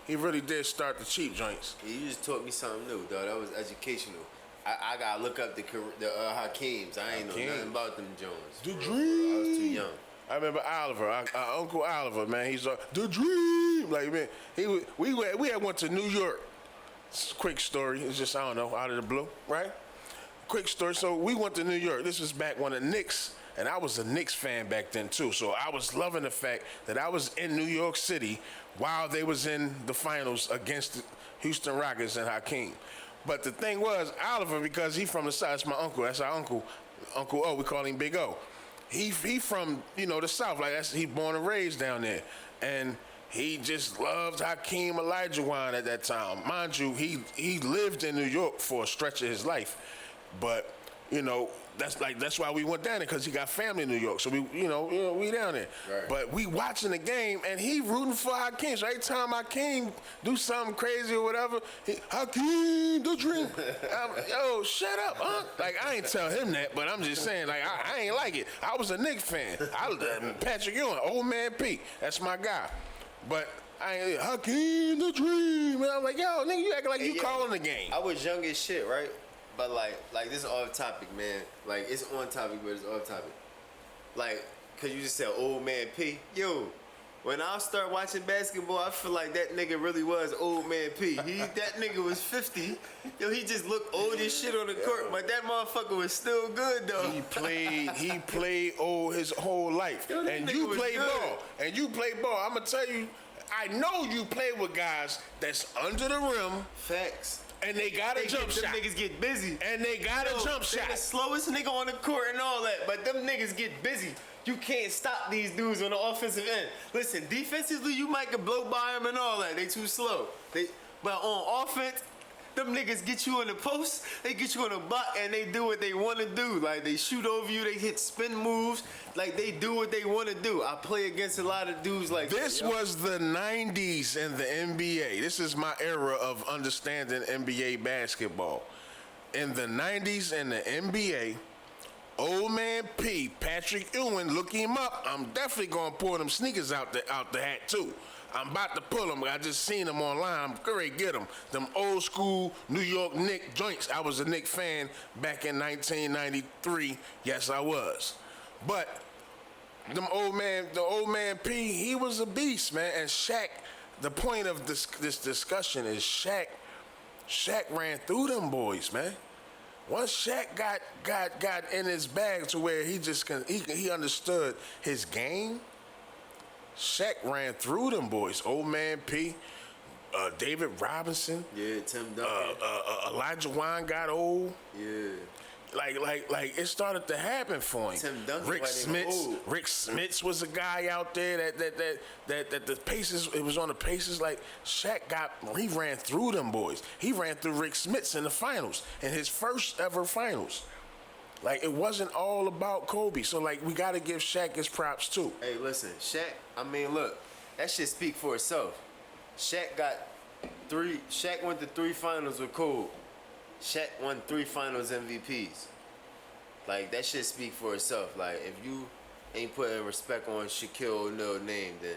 He really did start the cheap joints. You just taught me something new, dog. That was educational. I gotta look up the Hakeems. I ain't know nothing about them Jones. The I was Dream. too young. I remember Oliver, our Uncle Oliver, man. He's the Dream. Like, man, we had went to New York. Quick story. It's just, I don't know, out of the blue, right? Quick story. So we went to New York. This was back when the Knicks, and I was a Knicks fan back then too. So I was loving the fact that I was in New York City while they was in the finals against the Houston Rockets and Hakeem. But the thing was, Oliver, because he from the South, that's my uncle. That's our uncle. Uncle O, we call him Big O. He from, the South. Like, he born and raised down there. And he just loved Hakeem Olajuwon at that time. Mind you, he lived in New York for a stretch of his life. But, that's why we went down there, because he got family in New York. So we down there. Right. But we watching the game, and he rooting for Hakeem. So every time Hakeem do something crazy or whatever, Hakeem the Dream. Yo, shut up, huh? Like, I ain't tell him that, but I'm just saying, like, I ain't like it. I was a Knicks fan. Patrick Ewing, Old Man P. That's my guy. But Hakeem the Dream. And I'm like, yo, nigga, you acting like you calling the game. I was young as shit, right? But like this is off topic, man. Like, it's on topic, but it's off topic. Like, cause you just said Old Man P. Yo, when I start watching basketball, I feel like that nigga really was old man P. That nigga was 50. Yo, he just looked old as shit on the court, but that motherfucker was still good though. He played old his whole life. Yo, that And nigga you was play good. ball. And you play ball. I'ma tell you, I know you play with guys that's under the rim Facts. and they got a jump Them shot. niggas get busy. And they got a jump They the shot. slowest nigga on the court and all that, but them niggas get busy. You can't stop these dudes on the offensive end. Listen, defensively, you might get blow by them and all that. They too slow. But on offense, them niggas get you in the post, they get you in the block, and they do what they want to do. Like, they shoot over you, they hit spin moves. Like, they do what they want to do. I play against a lot of dudes like This that, yo. was the 90s in the NBA. This is my era of understanding NBA basketball. In the 90s in the NBA, old man P, Patrick Ewing, look him up. I'm definitely gonna pull them sneakers out the hat too. I'm about to pull them. I just seen them online. I'm gonna get them. Them old school New York Knicks joints. I was a Knicks fan back in 1993. Yes, I was. But the old man P, he was a beast, man. And Shaq, the point of this discussion is Shaq ran through them boys, man. Once Shaq got in his bag to where he understood his game, Shaq ran through them boys. Old man P, David Robinson, Yeah, Tim Duncan. Elijah Wan got old. Yeah. Like it started to happen for him. Tim Duncan Rick wasn't even Smits. old. Rick Smits was a guy out there that the Pacers. It was on the Pacers. Like Shaq he ran through them boys. He ran through Rick Smits in the finals, in his first ever finals. Like it wasn't all about Kobe. So like we got to give Shaq his props too. Hey, listen, Shaq, I mean, look, that shit speak for itself. Shaq went to 3 finals with Kobe. Shaq won 3 finals MVPs. Like, that shit speak for itself. Like, if you ain't putting respect on Shaquille O'Neal's name, then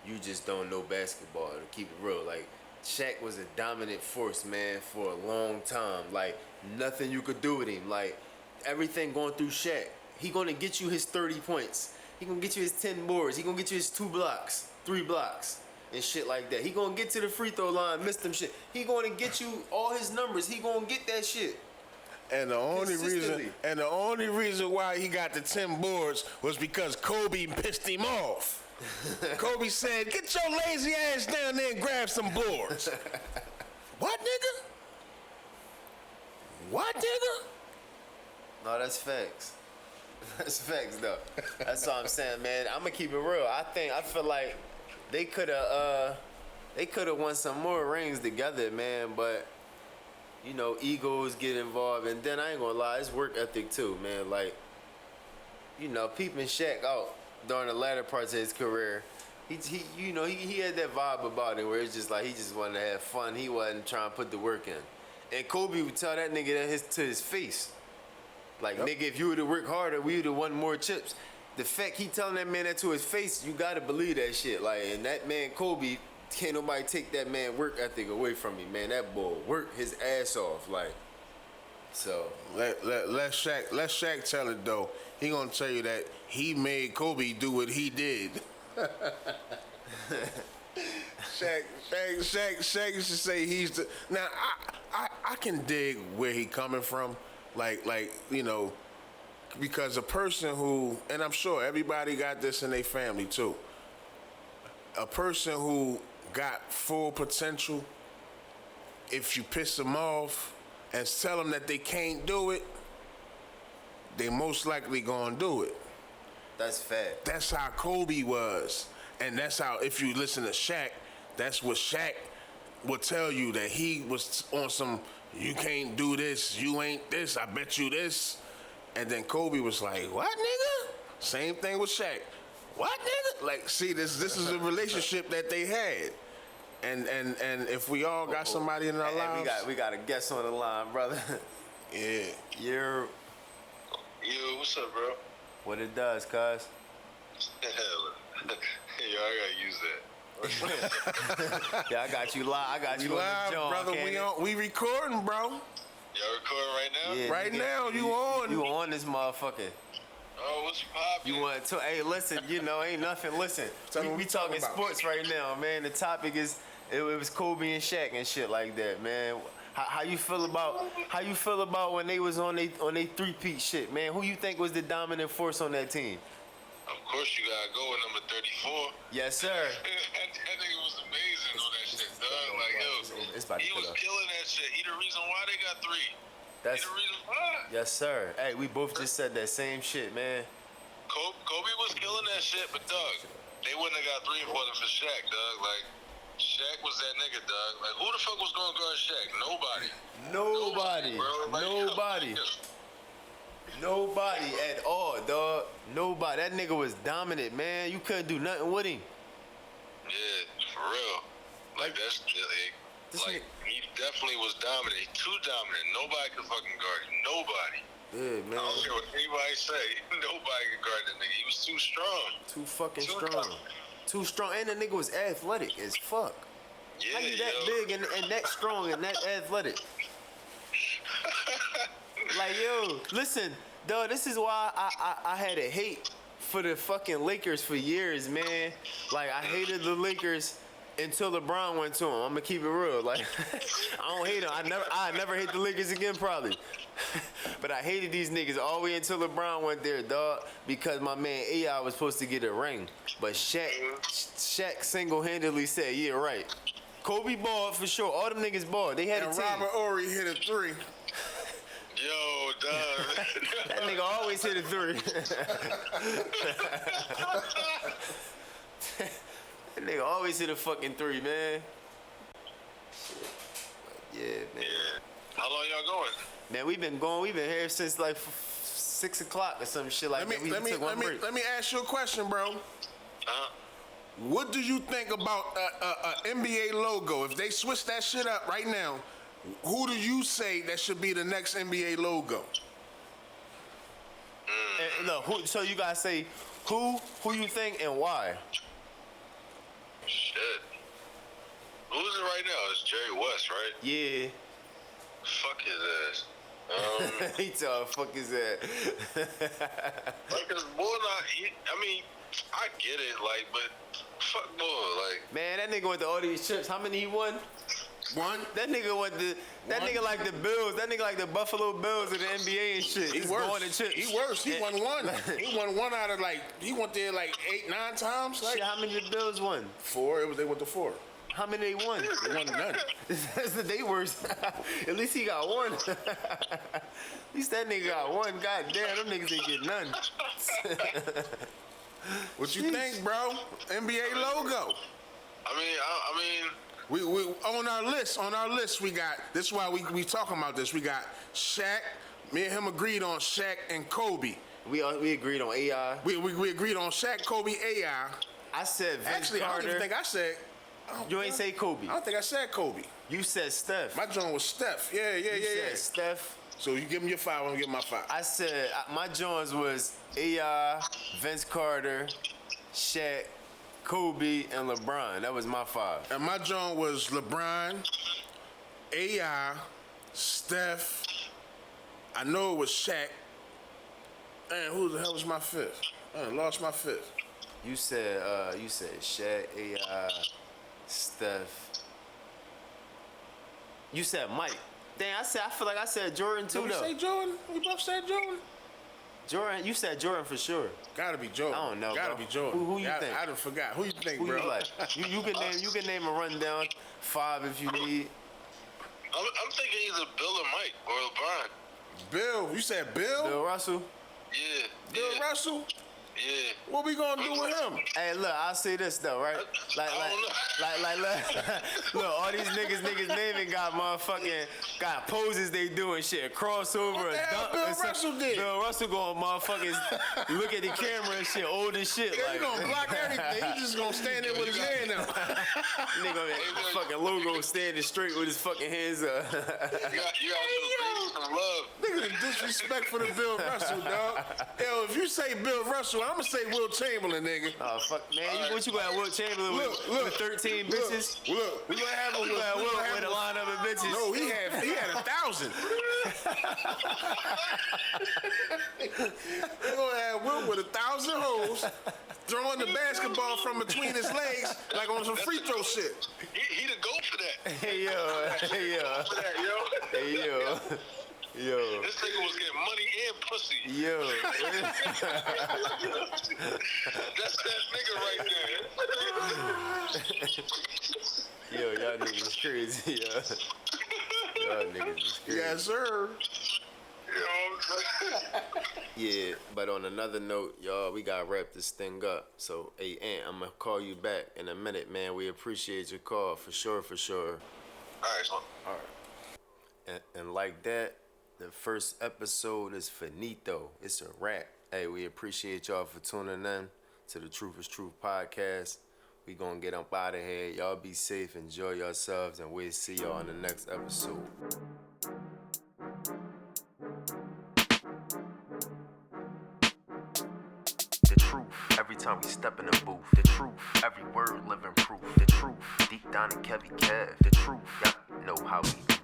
you just don't know basketball, to keep it real. Like, Shaq was a dominant force, man, for a long time. Like, nothing you could do with him. Like, everything going through Shaq. He gonna get you his 30 points. He gonna get you his 10 boards. He gonna get you his 2 blocks, 3 blocks, and shit like that. He gonna get to the free throw line, miss them shit. He gonna get you all his numbers. He gonna get that shit. And the Consistently. only reason why he got the 10 boards was because Kobe pissed him off. Kobe said, "Get your lazy ass down there and grab some boards." What, nigga? What, nigga? No, that's facts. That's facts, though. That's all I'm saying, man. I'm gonna keep it real. I feel like they could have won some more rings together, man. But you know, egos get involved, and then I ain't gonna lie, it's work ethic too, man. Like, you know, peeping Shaq out during the latter parts of his career, he had that vibe about him where it's just like he just wanted to have fun. He wasn't trying to put the work in. And Kobe would tell that nigga that to his face. Like, nigga, if you would have worked harder, we would have won more chips. The fact he telling that man that to his face, you gotta believe that shit. Like, and that man, Kobe, can't nobody take that man work ethic away from him, man. That boy worked his ass off, like. So Let Shaq tell it though. He gonna tell you that he made Kobe do what he did. Shaq used to say he's the. Now I can dig where he coming from, like you know, because a person who, and I'm sure everybody got this in their family too. A person who got full potential, if you piss them off and tell them that they can't do it, they most likely gonna do it. that's fact. That's how Kobe was. And that's how, if you listen to Shaq, that's what Shaq would tell you, that he was on some, you can't do this, you ain't this, I bet you this. And then Kobe was like, what, nigga? Same thing with Shaq. What, nigga? Like, see, this is a relationship that they had. And if we all got somebody in our Hey, lives. we got a guest on the line, brother. Yeah. You're Yo, what's up, bro? what it does, cuz. Yo, I gotta use that. Yeah, I got you live. I got We you on live, the joint, brother. Cannon. We recording, bro. Y'all recording right now? Yeah, Right nigga, now, you on. You on this motherfucker. Oh, what's poppin'? You want to? Hey, listen. You know, ain't nothing. Listen, Tell me what we we talking talking about. sports right now, man. The topic is it was Kobe and Shaq and shit like that, man. How you feel about when they was on they three-peat shit, man? Who you think was the dominant force on that team? Of course, you gotta go with number 34. Yes, sir. that nigga was amazing on that shit, dog. Like, yo, It's about to he kill was us. killing that shit. He the reason why they got 3. That's He the reason why. yes, sir. Hey, we both just said that same shit, man. Kobe was killing that shit, but dog, they wouldn't have got 3 if it wasn't for Shaq, dog. Like, Shaq was that nigga, dog. Like, who the fuck was gonna guard Shaq? Nobody. Nobody. Bro. Like, Nobody. Nobody at all, dog. Nobody. That nigga was dominant, man. You couldn't do nothing with him. Yeah, for real. Like, that's This like, he definitely was dominant. Too dominant. Nobody could fucking guard him. Nobody. Yeah, I man. don't care what anybody say. Nobody could guard that nigga. He was too strong. Too fucking Too strong. tough. Too strong. And the nigga was athletic as fuck. Yeah, How you that yo. big and that strong and that athletic? Like, yo, listen, dog, this is why I had a hate for the fucking Lakers for years, man. Like, I hated the Lakers until LeBron went to them. I'm gonna keep it real. Like, I don't hate them. I never hate the Lakers again, probably. But I hated these niggas all the way until LeBron went there, dog, because my man AI was supposed to get a ring. But Shaq single-handedly said, yeah, right. Kobe balled for sure. All them niggas balled. They had a And team. Robert Ory hit a 3. Yo, dog. That nigga always hit a 3. That nigga always hit a fucking 3, man. Yeah, man. How long y'all going? Man, we've been here since like 6 o'clock or some shit like that. We took one break. Let me ask you a question, bro. Huh? What do you think about a NBA logo? If they switch that shit up right now, who do you say that should be the next NBA logo? And, look, so you guys say who you think and why? Shit. Who's it right now? It's Jerry West, right? Yeah. Fuck his ass. He told fuck his ass. Like, cause boy, I mean, I get it, like, but fuck boy, like, Man, that nigga went to all these trips. How many he won? One. That nigga went to that One. nigga like the Bills. That nigga like the Buffalo Bills of the NBA and shit. He Just worse. going to trips. He worse. He won one. He won one out of he went there like 8, 9 times. Like Shit, how many the Bills won? 4. They went to 4. How many they won? They won none. That's the day worse. At least he got one. At least that nigga got one. God damn, them niggas ain't get none. What you think, bro? NBA logo. I mean, We on our list we got, this is why we talking about this. We got Shaq, me and him agreed on Shaq and Kobe. We agreed on AI. We agreed on Shaq, Kobe, AI. I said Vince Actually, I Carter. don't even think I said, You ain't say Kobe. I don't think I said Kobe. You said Steph. My joint was Steph. Yeah. You said Steph. So you give me your 5, I'm gonna give my 5. I said my Jones was AI, Vince Carter, Shaq, Kobe, and LeBron. That was my 5. And my joint was LeBron, AI, Steph. I know it was Shaq. And who the hell was my 5th? I lost my 5th. You said Shaq, AI, Steph. You said Mike. Dang, I feel like I said Jordan too Did we though. say Jordan? We both said Jordan? Jordan, you said Jordan for sure. Gotta be Jordan. I don't know, Gotta bro. be Jordan. Who you think? I done forgot. Who you think, Who bro? you like? You can name a rundown 5 if you need. I'm thinking either Bill or Mike or LeBron. Bill. You said Bill? Bill Russell. Yeah. Bill yeah, Russell? Yeah. What we gonna do with him? Hey, look, I'll say this though, right? Like, look, all these niggas naming got poses they do and shit, crossover, What the a hell dunk. Bill or something. Russell did? Bill Russell going motherfuckers look at the camera and shit, old as shit. Yeah, Like, he gonna block everything. He just gonna stand there with his hand up. nigga, fucking logo standing straight with his fucking hands up. You got some love. Nigga, the disrespect for the Bill Russell, dog. Yo, if you say Bill Russell, I'm gonna say Will Chamberlain, nigga. Oh fuck, man! What you got, Will Chamberlain with 13 bitches? Look, we gonna have You got Will with a lineup of bitches. No, he had 1,000. They gonna have Will with 1,000 hoes throwing the basketball from between his legs like on some free throw shit. He the goat for that. Hey yo, hey yo, For that, yo. hey yo, yo, This nigga was getting money and pussy. yo. That's that nigga right there. Yo, y'all niggas is crazy, yo. Y'all niggas is crazy. Yes, sir. You know what I'm saying? Yeah, but on another note, y'all, we gotta wrap this thing up. So, hey, Ant, I'm gonna call you back in a minute, man. We appreciate your call, for sure, for sure. All right, son. All right. And like that, the first episode is finito. It's a wrap. Hey, we appreciate y'all for tuning in to the Truth is Truth podcast. We gonna get up out of here. Y'all be safe, enjoy yourselves, and we'll see y'all in the next episode. The truth, every time we step in the booth. The truth, every word living proof. The truth, deep down in Kevy Kev. The truth, y'all know how we do.